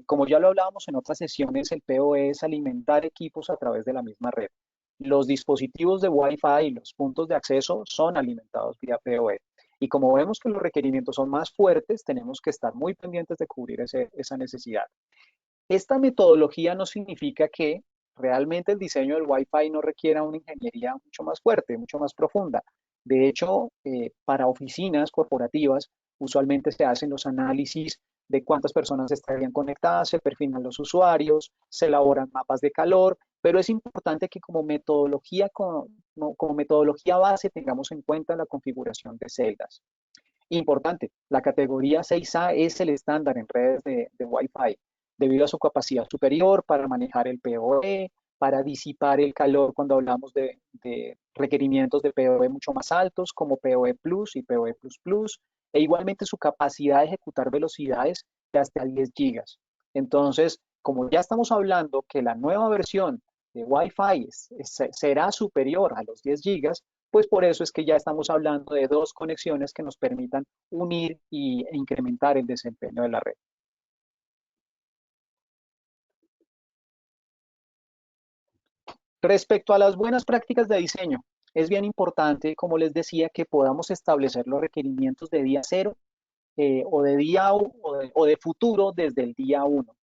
Como ya lo hablábamos en otras sesiones, el PoE es alimentar equipos a través de la misma red. Los dispositivos de Wi-Fi y los puntos de acceso son alimentados vía PoE. Y como vemos que los requerimientos son más fuertes, tenemos que estar muy pendientes de cubrir esa necesidad. Esta metodología no significa que realmente el diseño del Wi-Fi no requiera una ingeniería mucho más fuerte, mucho más profunda. De hecho, para oficinas corporativas, usualmente se hacen los análisis de cuántas personas estarían conectadas, se perfilan los usuarios, se elaboran mapas de calor, pero es importante que como metodología base tengamos en cuenta la configuración de celdas. Importante, la categoría 6A es el estándar en redes de Wi-Fi debido a su capacidad superior para manejar el PoE, para disipar el calor cuando hablamos de requerimientos de PoE mucho más altos como PoE Plus y PoE Plus Plus, e igualmente su capacidad de ejecutar velocidades de hasta 10 gigas. Entonces, como ya estamos hablando que la nueva versión de Wi-Fi será superior a los 10 gigas, pues por eso es que ya estamos hablando de dos conexiones que nos permitan unir e incrementar el desempeño de la red. Respecto a las buenas prácticas de diseño, es bien importante, como les decía, que podamos establecer los requerimientos de día cero o de o de futuro desde el día uno.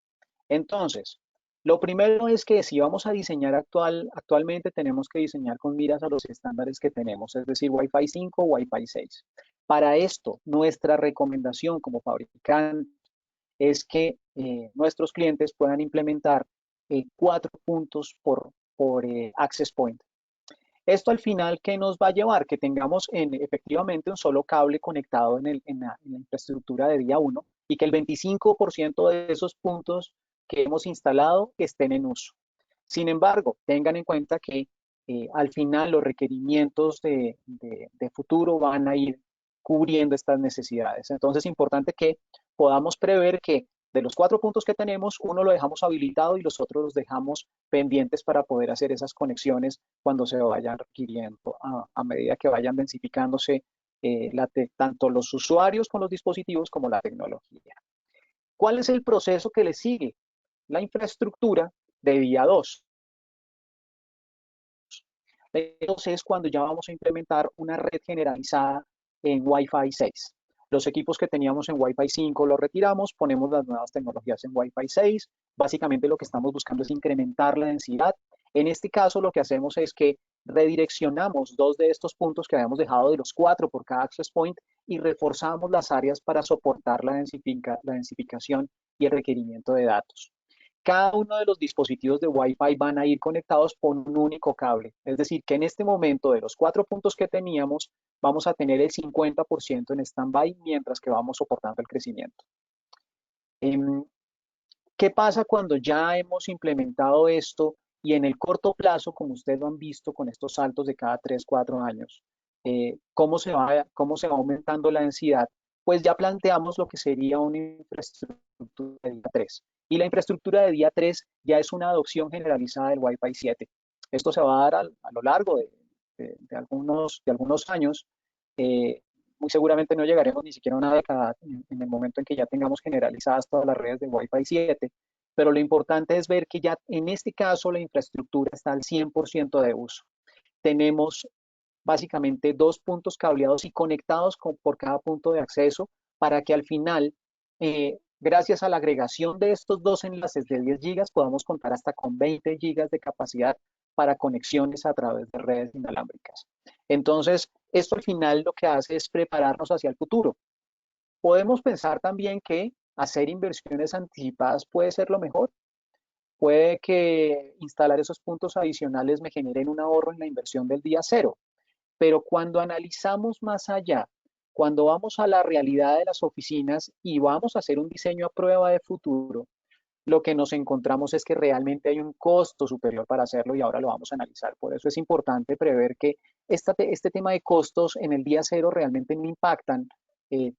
Entonces, lo primero es que si vamos a diseñar actualmente tenemos que diseñar con miras a los estándares que tenemos, es decir, Wi-Fi 5 o Wi-Fi 6. Para esto, nuestra recomendación como fabricante es que nuestros clientes puedan implementar 4 puntos por access point. Esto al final, ¿qué nos va a llevar? Que tengamos efectivamente un solo cable conectado en la infraestructura de día 1 y que el 25% de esos puntos que hemos instalado estén en uso. Sin embargo, tengan en cuenta que al final los requerimientos de futuro van a ir cubriendo estas necesidades. Entonces es importante que podamos prever que de los 4 puntos que tenemos, uno lo dejamos habilitado y los otros los dejamos pendientes para poder hacer esas conexiones cuando se vayan requiriendo a medida que vayan densificándose tanto los usuarios con los dispositivos como la tecnología. ¿Cuál es el proceso que le sigue? La infraestructura de día 2. Entonces es cuando ya vamos a implementar una red generalizada en Wi-Fi 6. Los equipos que teníamos en Wi-Fi 5 los retiramos, ponemos las nuevas tecnologías en Wi-Fi 6. Básicamente lo que estamos buscando es incrementar la densidad. En este caso lo que hacemos es que redireccionamos 2 de estos puntos que habíamos dejado de los 4 por cada access point y reforzamos las áreas para soportar la densificación y el requerimiento de datos. Cada uno de los dispositivos de Wi-Fi van a ir conectados por un único cable. Es decir, que en este momento de los 4 puntos que teníamos, vamos a tener el 50% en stand-by mientras que vamos soportando el crecimiento. ¿Qué pasa cuando ya hemos implementado esto y en el corto plazo, como ustedes lo han visto con estos saltos de cada 3, 4 años, cómo se va aumentando la densidad? Pues ya planteamos lo que sería una infraestructura de día 3. Y la infraestructura de día 3 ya es una adopción generalizada del Wi-Fi 7. Esto se va a dar a lo largo de algunos años. Muy seguramente no llegaremos ni siquiera a una década en el momento en que ya tengamos generalizadas todas las redes de Wi-Fi 7, pero lo importante es ver que ya en este caso la infraestructura está al 100% de uso. Tenemos básicamente 2 puntos cableados y conectados por cada punto de acceso para que al final, gracias a la agregación de estos 2 enlaces de 10 gigas, podamos contar hasta con 20 gigas de capacidad para conexiones a través de redes inalámbricas. Entonces, esto al final lo que hace es prepararnos hacia el futuro. Podemos pensar también que hacer inversiones anticipadas puede ser lo mejor. Puede que instalar esos puntos adicionales me generen un ahorro en la inversión del día cero. Pero cuando analizamos más allá, cuando vamos a la realidad de las oficinas y vamos a hacer un diseño a prueba de futuro, lo que nos encontramos es que realmente hay un costo superior para hacerlo y ahora lo vamos a analizar. Por eso es importante prever que este tema de costos en el día cero realmente no impactan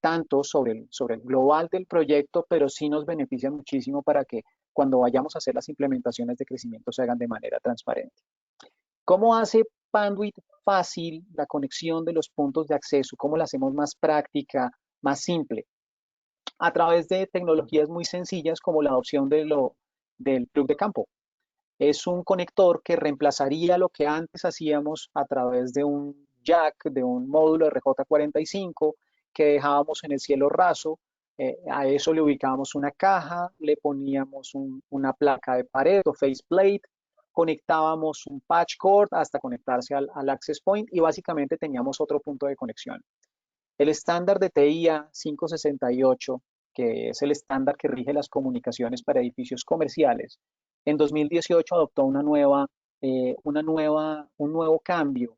tanto sobre el global del proyecto, pero sí nos benefician muchísimo para que cuando vayamos a hacer las implementaciones de crecimiento se hagan de manera transparente. ¿Cómo hace Panduit fácil la conexión de los puntos de acceso? ¿Cómo la hacemos más práctica, más simple? A través de tecnologías muy sencillas como la adopción del plug de campo. Es un conector que reemplazaría lo que antes hacíamos a través de un jack, de un módulo RJ45 que dejábamos en el cielo raso. A eso le ubicábamos una caja, le poníamos una placa de pared o faceplate, conectábamos un patch cord hasta conectarse al access point y básicamente teníamos otro punto de conexión. El estándar de TIA 568, que es el estándar que rige las comunicaciones para edificios comerciales, en 2018 adoptó un nuevo cambio,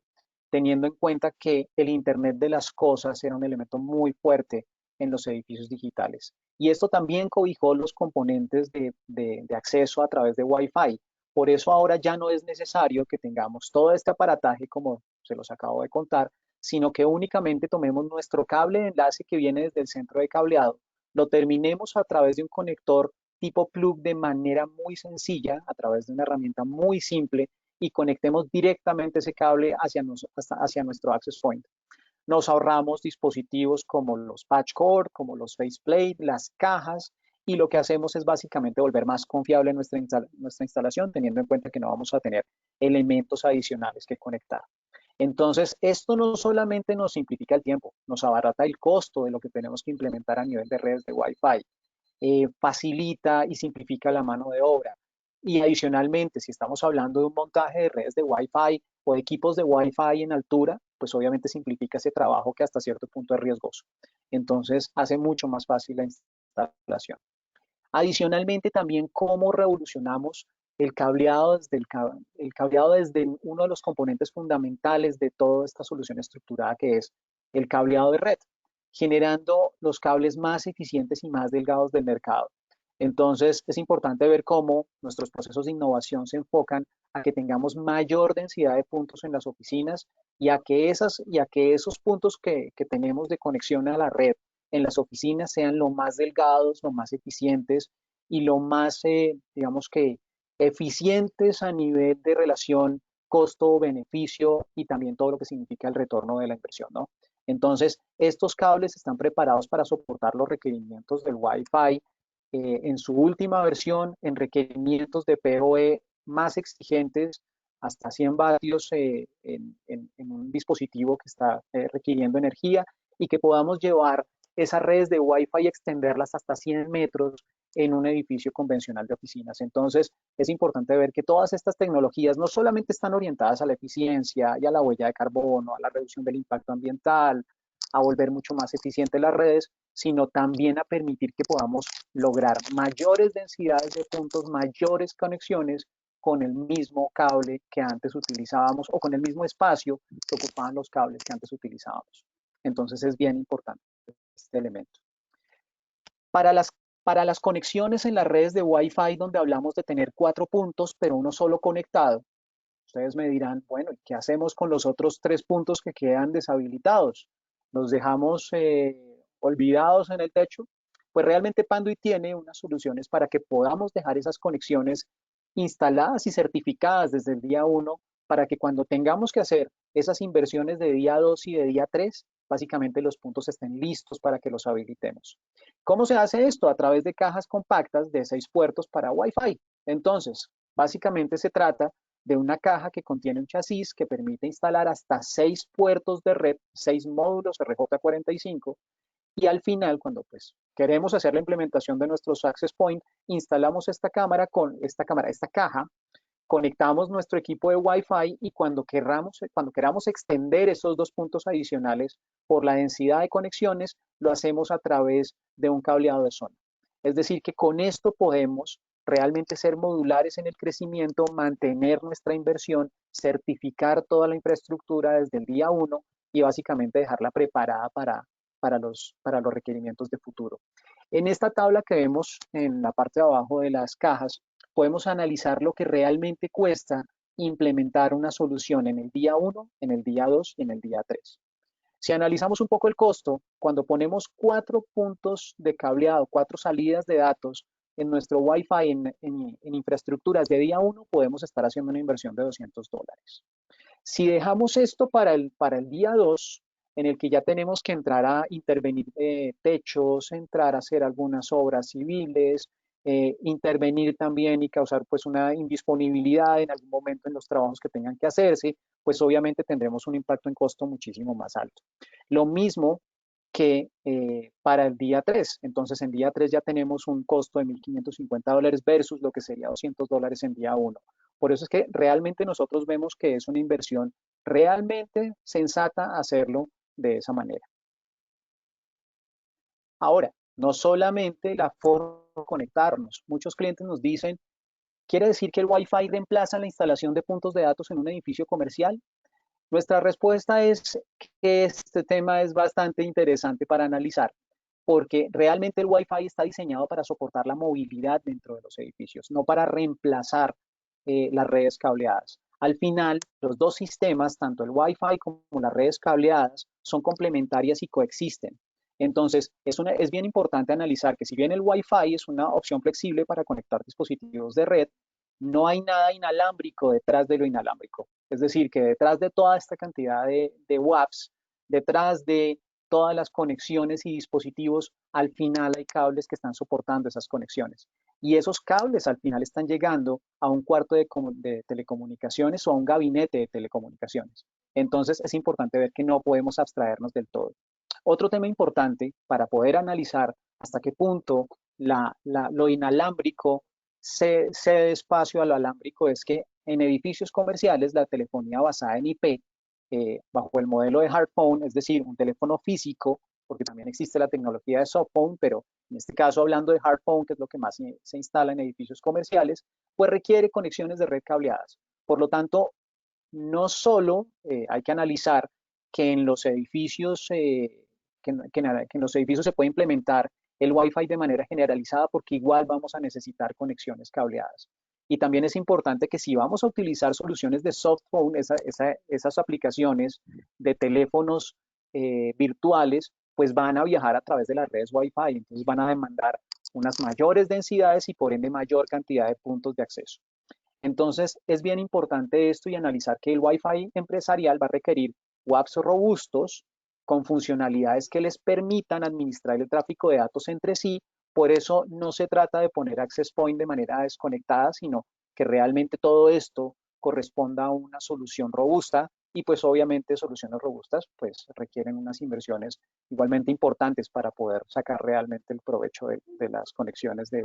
teniendo en cuenta que el Internet de las cosas era un elemento muy fuerte en los edificios digitales. Y esto también cobijó los componentes de acceso a través de Wi-Fi. Por eso ahora ya no es necesario que tengamos todo este aparataje, como se los acabo de contar, sino que únicamente tomemos nuestro cable de enlace que viene desde el centro de cableado, lo terminemos a través de un conector tipo plug de manera muy sencilla, a través de una herramienta muy simple y conectemos directamente ese cable hacia nuestro access point. Nos ahorramos dispositivos como los patch cord, como los faceplate, las cajas y lo que hacemos es básicamente volver más confiable nuestra instalación, teniendo en cuenta que no vamos a tener elementos adicionales que conectar. Entonces, esto no solamente nos simplifica el tiempo, nos abarata el costo de lo que tenemos que implementar a nivel de redes de Wi-Fi, facilita y simplifica la mano de obra. Y adicionalmente, si estamos hablando de un montaje de redes de Wi-Fi o de equipos de Wi-Fi en altura, pues obviamente simplifica ese trabajo que hasta cierto punto es riesgoso. Entonces, hace mucho más fácil la instalación. Adicionalmente, también cómo revolucionamos el cableado el cableado desde uno de los componentes fundamentales de toda esta solución estructurada que es el cableado de red, generando los cables más eficientes y más delgados del mercado. Entonces, es importante ver cómo nuestros procesos de innovación se enfocan a que tengamos mayor densidad de puntos en las oficinas y a que esos puntos que tenemos de conexión a la red en las oficinas sean lo más delgados, lo más eficientes y lo más, digamos que, eficientes a nivel de relación costo-beneficio y también todo lo que significa el retorno de la inversión, ¿no? Entonces, estos cables están preparados para soportar los requerimientos del Wi-Fi en su última versión, en requerimientos de PoE más exigentes, hasta 100 vatios en un dispositivo que está requiriendo energía y que podamos llevar esas redes de Wi-Fi y extenderlas hasta 100 metros en un edificio convencional de oficinas. Entonces, es importante ver que todas estas tecnologías no solamente están orientadas a la eficiencia y a la huella de carbono, a la reducción del impacto ambiental, a volver mucho más eficientes las redes, sino también a permitir que podamos lograr mayores densidades de puntos, mayores conexiones con el mismo cable que antes utilizábamos o con el mismo espacio que ocupaban los cables que antes utilizábamos. Entonces es bien importante este elemento. Para las conexiones en las redes de Wi-Fi, donde hablamos de tener 4 puntos, pero uno solo conectado, ustedes me dirán, bueno, ¿y qué hacemos con los otros 3 puntos que quedan deshabilitados? ¿Los dejamos olvidados en el techo? Pues realmente Panduit tiene unas soluciones para que podamos dejar esas conexiones instaladas y certificadas desde el día 1 para que cuando tengamos que hacer esas inversiones de día 2 y de día 3, básicamente los puntos estén listos para que los habilitemos. ¿Cómo se hace esto? A través de cajas compactas de 6 puertos para Wi-Fi. Entonces, básicamente se trata de una caja que contiene un chasis que permite instalar hasta 6 puertos de red, 6 módulos RJ45, y al final, cuando pues queremos hacer la implementación de nuestros access point, instalamos esta caja, conectamos nuestro equipo de Wi-Fi y cuando queramos extender esos 2 puntos adicionales por la densidad de conexiones, lo hacemos a través de un cableado de zona. Es decir, que con esto podemos realmente ser modulares en el crecimiento, mantener nuestra inversión, certificar toda la infraestructura desde el día 1 y básicamente dejarla preparada para los requerimientos de futuro. En esta tabla que vemos en la parte de abajo de las cajas, podemos analizar lo que realmente cuesta implementar una solución en el día 1, en el día 2 y en el día 3. Si analizamos un poco el costo, cuando ponemos 4 puntos de cableado, 4 salidas de datos en nuestro Wi-Fi en infraestructuras de día 1, podemos estar haciendo una inversión de $200. Si dejamos esto para el día 2, en el que ya tenemos que entrar a intervenir techos, entrar a hacer algunas obras civiles, intervenir también y causar pues una indisponibilidad en algún momento en los trabajos que tengan que hacerse, pues obviamente tendremos un impacto en costo muchísimo más alto. Lo mismo que para el día 3. Entonces, en día 3 ya tenemos un costo de $1,550 versus lo que sería $200 en día 1. Por eso es que realmente nosotros vemos que es una inversión realmente sensata hacerlo de esa manera. Ahora, no solamente la forma de conectarnos. Muchos clientes nos dicen, ¿quiere decir que el Wi-Fi reemplaza la instalación de puntos de datos en un edificio comercial? Nuestra respuesta es que este tema es bastante interesante para analizar, porque realmente el Wi-Fi está diseñado para soportar la movilidad dentro de los edificios, no para reemplazar las redes cableadas. Al final, los dos sistemas, tanto el Wi-Fi como las redes cableadas, son complementarias y coexisten. Entonces, es bien importante analizar que si bien el Wi-Fi es una opción flexible para conectar dispositivos de red, no hay nada inalámbrico detrás de lo inalámbrico. Es decir, que detrás de toda esta cantidad de WAPs, detrás de todas las conexiones y dispositivos, al final hay cables que están soportando esas conexiones. Y esos cables al final están llegando a un cuarto de telecomunicaciones o a un gabinete de telecomunicaciones. Entonces es importante ver que no podemos abstraernos del todo. Otro tema importante para poder analizar hasta qué punto lo inalámbrico cede espacio a lo alámbrico es que en edificios comerciales la telefonía basada en IP, bajo el modelo de hard phone, es decir, un teléfono físico, porque también existe la tecnología de soft phone, pero en este caso hablando de hard phone, que es lo que más se instala en edificios comerciales, pues requiere conexiones de red cableadas. Por lo tanto, no solo hay que analizar que en los edificios, que en los edificios se puede implementar el Wi-Fi de manera generalizada, porque igual vamos a necesitar conexiones cableadas. Y también es importante que si vamos a utilizar soluciones de soft phone, esas aplicaciones de teléfonos virtuales, pues van a viajar a través de las redes Wi-Fi, entonces van a demandar unas mayores densidades y por ende mayor cantidad de puntos de acceso. Entonces, es bien importante esto y analizar que el Wi-Fi empresarial va a requerir WAPs robustos con funcionalidades que les permitan administrar el tráfico de datos entre sí. Por eso no se trata de poner access point de manera desconectada, sino que realmente todo esto corresponda a una solución robusta y pues obviamente soluciones robustas pues requieren unas inversiones igualmente importantes para poder sacar realmente el provecho de las conexiones de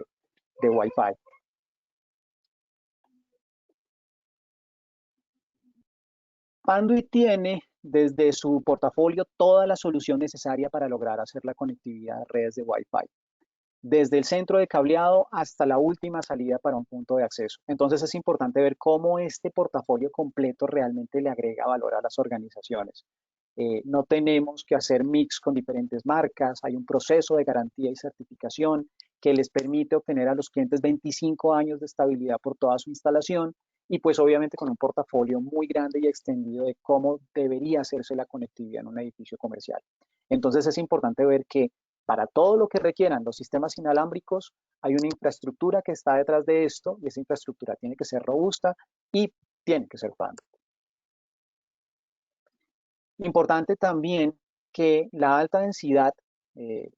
Wi-Fi. Panduit tiene desde su portafolio toda la solución necesaria para lograr hacer la conectividad de redes de Wi-Fi, desde el centro de cableado hasta la última salida para un punto de acceso. Entonces es importante ver cómo este portafolio completo realmente le agrega valor a las organizaciones. No tenemos que hacer mix con diferentes marcas, hay un proceso de garantía y certificación que les permite obtener a los clientes 25 años de estabilidad por toda su instalación y pues obviamente con un portafolio muy grande y extendido de cómo debería hacerse la conectividad en un edificio comercial. Entonces es importante ver que para todo lo que requieran los sistemas inalámbricos hay una infraestructura que está detrás de esto y esa infraestructura tiene que ser robusta y tiene que ser Panduit. Importante también que la alta densidad la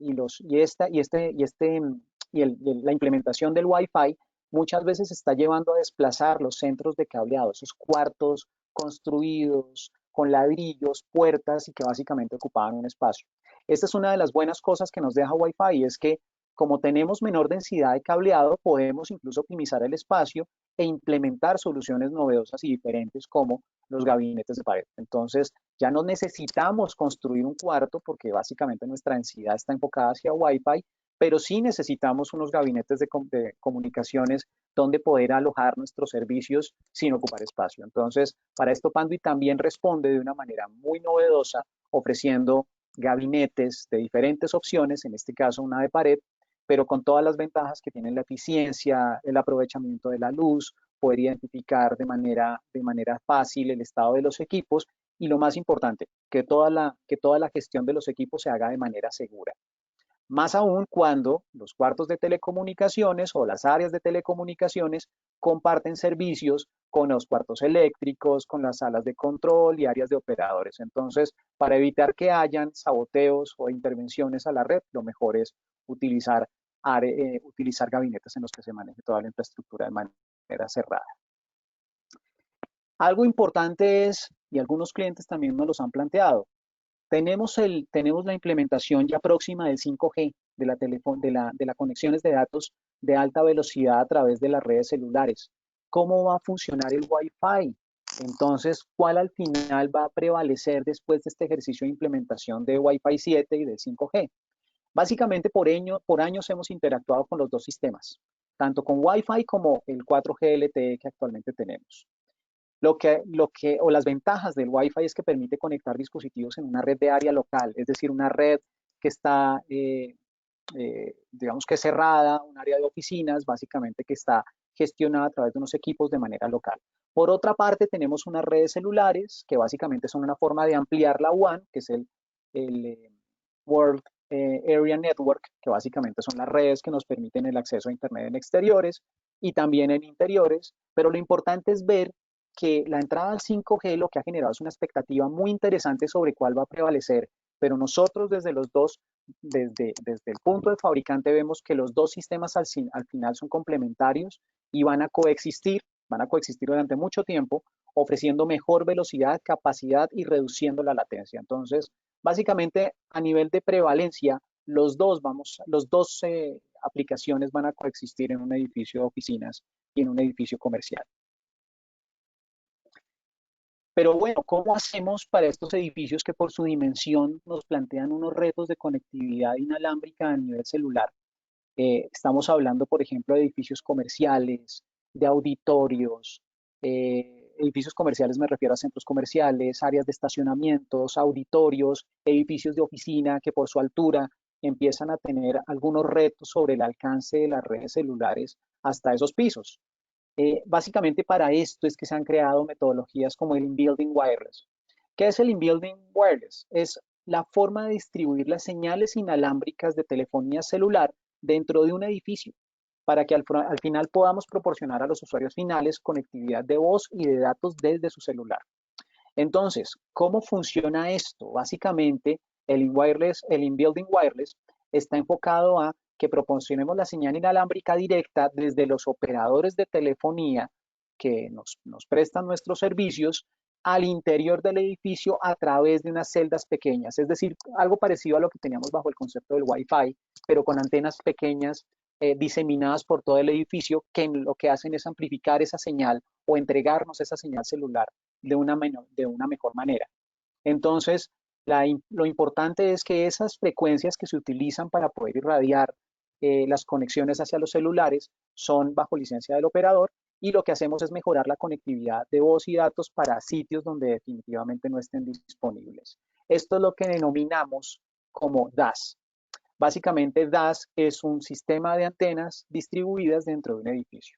implementación del Wi-Fi muchas veces está llevando a desplazar los centros de cableado, esos cuartos construidos con ladrillos, puertas y que básicamente ocupaban un espacio. Esta es una de las buenas cosas que nos deja Wi-Fi, es que como tenemos menor densidad de cableado, podemos incluso optimizar el espacio e implementar soluciones novedosas y diferentes como los gabinetes de pared. Entonces, ya no necesitamos construir un cuarto porque básicamente nuestra densidad está enfocada hacia Wi-Fi, pero sí necesitamos unos gabinetes de comunicaciones donde poder alojar nuestros servicios sin ocupar espacio. Entonces, para esto Panduit también responde de una manera muy novedosa, ofreciendo gabinetes de diferentes opciones, en este caso una de pared, pero con todas las ventajas que tienen la eficiencia, el aprovechamiento de la luz, poder identificar de manera fácil el estado de los equipos y lo más importante, que toda la gestión de los equipos se haga de manera segura. Más aún cuando los cuartos de telecomunicaciones o las áreas de telecomunicaciones comparten servicios con los cuartos eléctricos, con las salas de control y áreas de operadores. Entonces, para evitar que hayan saboteos o intervenciones a la red, lo mejor es utilizar gabinetes en los que se maneje toda la infraestructura de manera cerrada. Algo importante es, y algunos clientes también nos los han planteado, tenemos la implementación ya próxima del 5G, de las conexiones de datos de alta velocidad a través de las redes celulares. ¿Cómo va a funcionar el Wi-Fi? Entonces, ¿cuál al final va a prevalecer después de este ejercicio de implementación de Wi-Fi 7 y del 5G? Básicamente, por años hemos interactuado con los dos sistemas, tanto con Wi-Fi como el 4G LTE que actualmente tenemos. Las ventajas del Wi-Fi es que permite conectar dispositivos en una red de área local, es decir, una red que está, digamos que cerrada, un área de oficinas, básicamente que está gestionada a través de unos equipos de manera local. Por otra parte, tenemos unas redes celulares que básicamente son una forma de ampliar la WAN, que es el World Area Network, que básicamente son las redes que nos permiten el acceso a Internet en exteriores y también en interiores, pero lo importante es ver que la entrada al 5G lo que ha generado es una expectativa muy interesante sobre cuál va a prevalecer pero nosotros desde los dos, desde el punto de fabricante, vemos que los dos sistemas al final son complementarios y van a coexistir durante mucho tiempo, ofreciendo mejor velocidad, capacidad y reduciendo la latencia. Entonces, básicamente, a nivel de prevalencia, los dos aplicaciones van a coexistir en un edificio de oficinas y en un edificio comercial. Pero bueno, ¿cómo hacemos para estos edificios que por su dimensión nos plantean unos retos de conectividad inalámbrica a nivel celular? Estamos hablando, por ejemplo, de edificios comerciales, de auditorios. Edificios comerciales me refiero a centros comerciales, áreas de estacionamientos, auditorios, edificios de oficina que por su altura empiezan a tener algunos retos sobre el alcance de las redes celulares hasta esos pisos. Básicamente para esto es que se han creado metodologías como el In-Building Wireless. ¿Qué es el In-Building Wireless? Es la forma de distribuir las señales inalámbricas de telefonía celular dentro de un edificio para que al final podamos proporcionar a los usuarios finales conectividad de voz y de datos desde su celular. Entonces, ¿cómo funciona esto? Básicamente, el In-Building Wireless está enfocado a que proporcionemos la señal inalámbrica directa desde los operadores de telefonía que nos prestan nuestros servicios al interior del edificio a través de unas celdas pequeñas, es decir, algo parecido a lo que teníamos bajo el concepto del Wi-Fi, pero con antenas pequeñas diseminadas por todo el edificio que lo que hacen es amplificar esa señal o entregarnos esa señal celular de una mejor manera. Entonces, lo importante es que esas frecuencias que se utilizan para poder irradiar las conexiones hacia los celulares son bajo licencia del operador y lo que hacemos es mejorar la conectividad de voz y datos para sitios donde definitivamente no estén disponibles. Esto es lo que denominamos como DAS. Básicamente, DAS es un sistema de antenas distribuidas dentro de un edificio.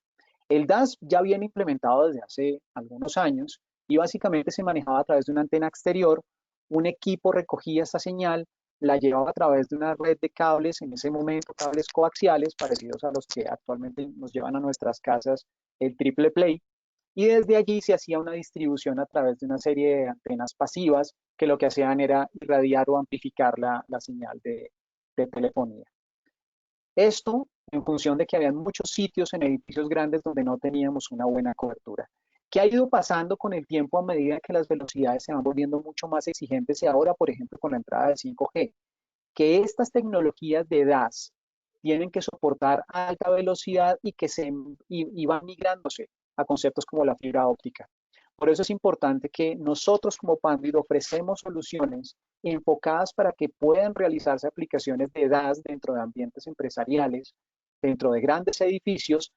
El DAS ya viene implementado desde hace algunos años y básicamente se manejaba a través de una antena exterior. Un equipo recogía esa señal, la llevaba a través de una red de cables, en ese momento cables coaxiales, parecidos a los que actualmente nos llevan a nuestras casas el triple play, y desde allí se hacía una distribución a través de una serie de antenas pasivas que lo que hacían era irradiar o amplificar la señal de telefonía. Esto en función de que había muchos sitios en edificios grandes donde no teníamos una buena cobertura. ¿Qué ha ido pasando con el tiempo a medida que las velocidades se van volviendo mucho más exigentes y ahora, por ejemplo, con la entrada de 5G? Que estas tecnologías de DAS tienen que soportar alta velocidad y van migrándose a conceptos como la fibra óptica. Por eso es importante que nosotros como Panduit ofrecemos soluciones enfocadas para que puedan realizarse aplicaciones de DAS dentro de ambientes empresariales, dentro de grandes edificios,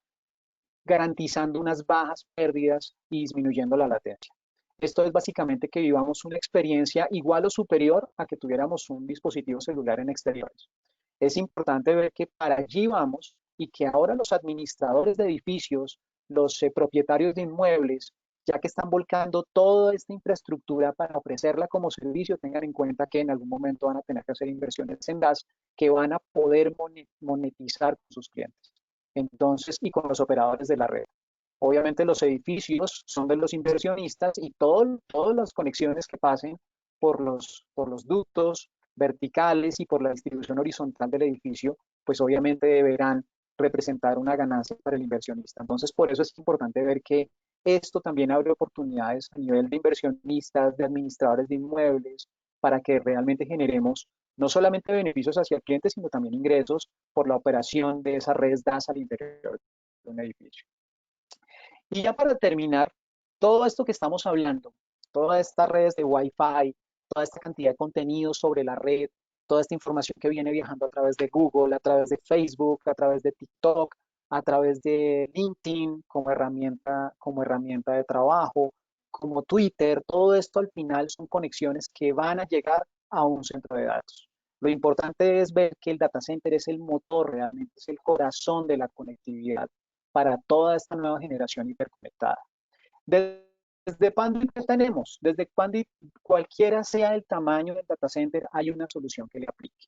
garantizando unas bajas pérdidas y disminuyendo la latencia. Esto es básicamente que vivamos una experiencia igual o superior a que tuviéramos un dispositivo celular en exteriores. Es importante ver que para allí vamos y que ahora los administradores de edificios, los propietarios de inmuebles, ya que están volcando toda esta infraestructura para ofrecerla como servicio, tengan en cuenta que en algún momento van a tener que hacer inversiones en DAS que van a poder monetizar con sus clientes. Entonces, y con los operadores de la red. Obviamente los edificios son de los inversionistas y todas las conexiones que pasen por los ductos verticales y por la distribución horizontal del edificio, pues obviamente deberán representar una ganancia para el inversionista. Entonces, por eso es importante ver que esto también abre oportunidades a nivel de inversionistas, de administradores de inmuebles, para que realmente generemos no solamente beneficios hacia el cliente, sino también ingresos por la operación de esas redes DAS al interior de un edificio. Y ya para terminar, todo esto que estamos hablando, todas estas redes de Wi-Fi, toda esta cantidad de contenido sobre la red, toda esta información que viene viajando a través de Google, a través de Facebook, a través de TikTok, a través de LinkedIn como herramienta de trabajo, como Twitter, todo esto al final son conexiones que van a llegar a un centro de datos. Lo importante es ver que el data center es el motor, realmente es el corazón de la conectividad para toda esta nueva generación hiperconectada. Desde Panduit, ¿qué tenemos? Desde Panduit, cualquiera sea el tamaño del data center, hay una solución que le aplique.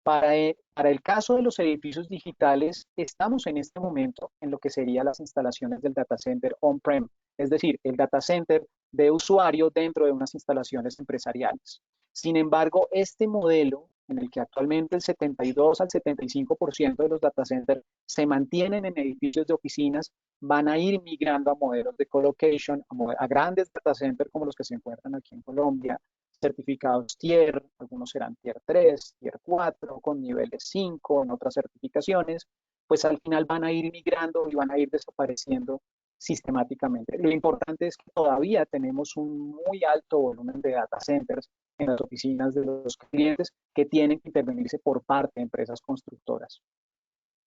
Para el caso de los edificios digitales, estamos en este momento en lo que serían las instalaciones del data center on-prem, es decir, el data center de usuario dentro de unas instalaciones empresariales. Sin embargo, este modelo en el que actualmente el 72 al 75% de los data centers se mantienen en edificios de oficinas, van a ir migrando a modelos de colocation, a grandes data centers como los que se encuentran aquí en Colombia, certificados Tier, algunos serán Tier 3, Tier 4, con niveles 5 en otras certificaciones, pues al final van a ir migrando y van a ir desapareciendo sistemáticamente. Lo importante es que todavía tenemos un muy alto volumen de data centers en las oficinas de los clientes que tienen que intervenirse por parte de empresas constructoras.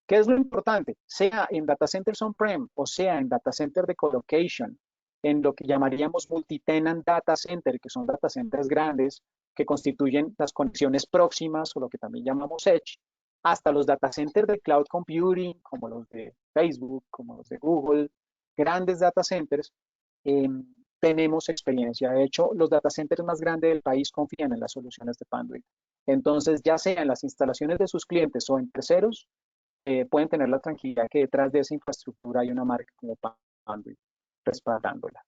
¿Qué es lo importante? Sea en data centers on-prem o sea en data center de colocation, en lo que llamaríamos multi-tenant data center, que son data centers grandes que constituyen las conexiones próximas o lo que también llamamos edge, hasta los data centers de cloud computing, como los de Facebook, como los de Google, grandes data centers, tenemos experiencia. De hecho, los data centers más grandes del país confían en las soluciones de Panduit. Entonces, ya sea en las instalaciones de sus clientes o en terceros, pueden tener la tranquilidad que detrás de esa infraestructura hay una marca como Panduit respaldándola.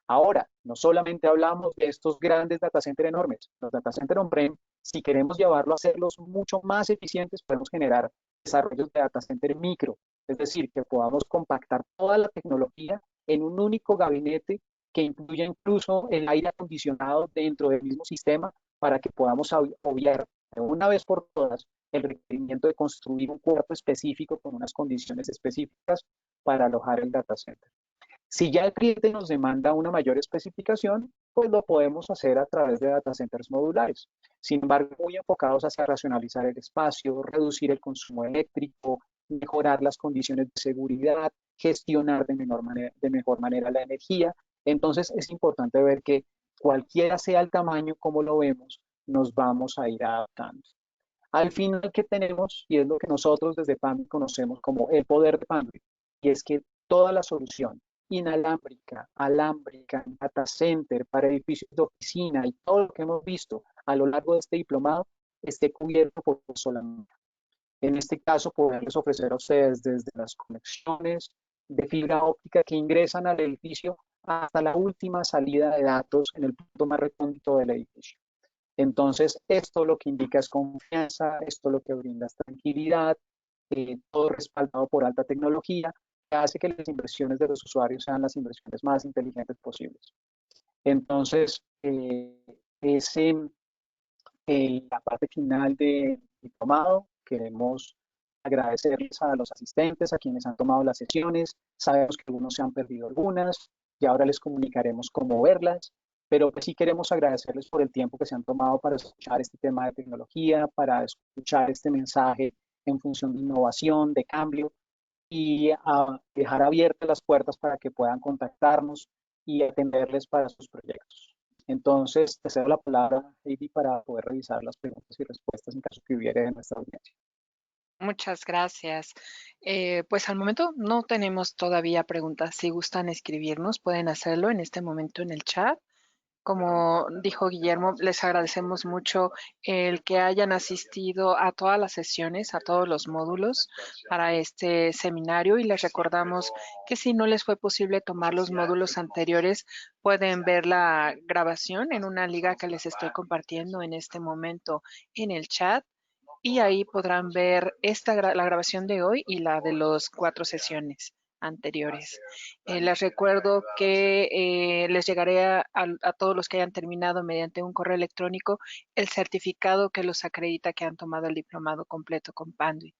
Ahora, no solamente hablamos de estos grandes data centers enormes, los data centers on-prem, si queremos llevarlo a hacerlos mucho más eficientes, podemos generar desarrollos de data center micro, es decir, que podamos compactar toda la tecnología en un único gabinete que incluya incluso el aire acondicionado dentro del mismo sistema para que podamos obviar de una vez por todas el requerimiento de construir un cuarto específico con unas condiciones específicas para alojar el data center. Si ya el cliente nos demanda una mayor especificación, pues lo podemos hacer a través de data centers modulares. Sin embargo, muy enfocados hacia racionalizar el espacio, reducir el consumo eléctrico, mejorar las condiciones de seguridad, gestionar de mejor manera la energía. Entonces, es importante ver que cualquiera sea el tamaño, como lo vemos, nos vamos a ir adaptando. Al final, ¿qué tenemos? Y es lo que nosotros desde Panduit conocemos como el poder de Panduit, y es que toda la solución inalámbrica, alámbrica, data center, para edificios de oficina y todo lo que hemos visto a lo largo de este diplomado esté cubierto por solamente. En este caso, poderles ofrecer a ustedes desde las conexiones de fibra óptica que ingresan al edificio hasta la última salida de datos en el punto más recóndito del edificio. Entonces, esto lo que indica es confianza, esto lo que brinda es tranquilidad, todo respaldado por alta tecnología, que hace que las inversiones de los usuarios sean las inversiones más inteligentes posibles. Entonces, es en la parte final del diplomado. Queremos agradecerles a los asistentes, a quienes han tomado las sesiones. Sabemos que algunos se han perdido algunas y ahora les comunicaremos cómo verlas, pero sí queremos agradecerles por el tiempo que se han tomado para escuchar este tema de tecnología, para escuchar este mensaje en función de innovación, de cambio, y a dejar abiertas las puertas para que puedan contactarnos y atenderles para sus proyectos. Entonces, te cedo la palabra, Heidi, para poder revisar las preguntas y respuestas en caso que hubiera en nuestra audiencia. Muchas gracias. Pues al momento no tenemos todavía preguntas. Si gustan escribirnos, pueden hacerlo en este momento en el chat. Como dijo Guillermo, les agradecemos mucho el que hayan asistido a todas las sesiones, a todos los módulos para este seminario y les recordamos que si no les fue posible tomar los módulos anteriores, pueden ver la grabación en una liga que les estoy compartiendo en este momento en el chat y ahí podrán ver la grabación de hoy y la de las 4 sesiones anteriores. Les recuerdo que les llegaré a todos los que hayan terminado mediante un correo electrónico el certificado que los acredita que han tomado el diplomado completo con Panduit.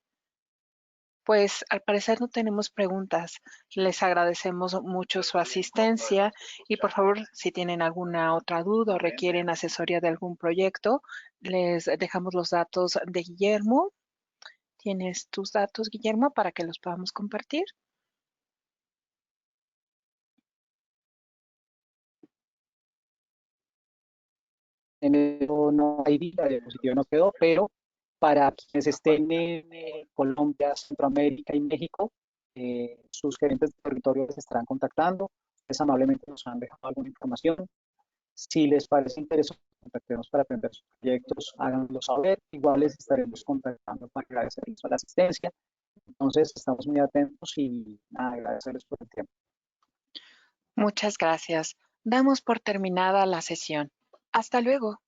Pues al parecer no tenemos preguntas. Les agradecemos mucho su asistencia y por favor, si tienen alguna otra duda o requieren asesoría de algún proyecto, les dejamos los datos de Guillermo. ¿Tienes tus datos, Guillermo, para que los podamos compartir? En eso no hay, la diapositiva no quedó, pero para quienes estén en Colombia, Centroamérica y México, sus gerentes de territorio les estarán contactando. Ustedes amablemente nos han dejado alguna información. Si les parece interesante, contactemos para aprender sus proyectos, háganlo saber. Igual les estaremos contactando para agradecerles la asistencia. Entonces, estamos muy atentos y nada, agradecerles por el tiempo. Muchas gracias. Damos por terminada la sesión. Hasta luego.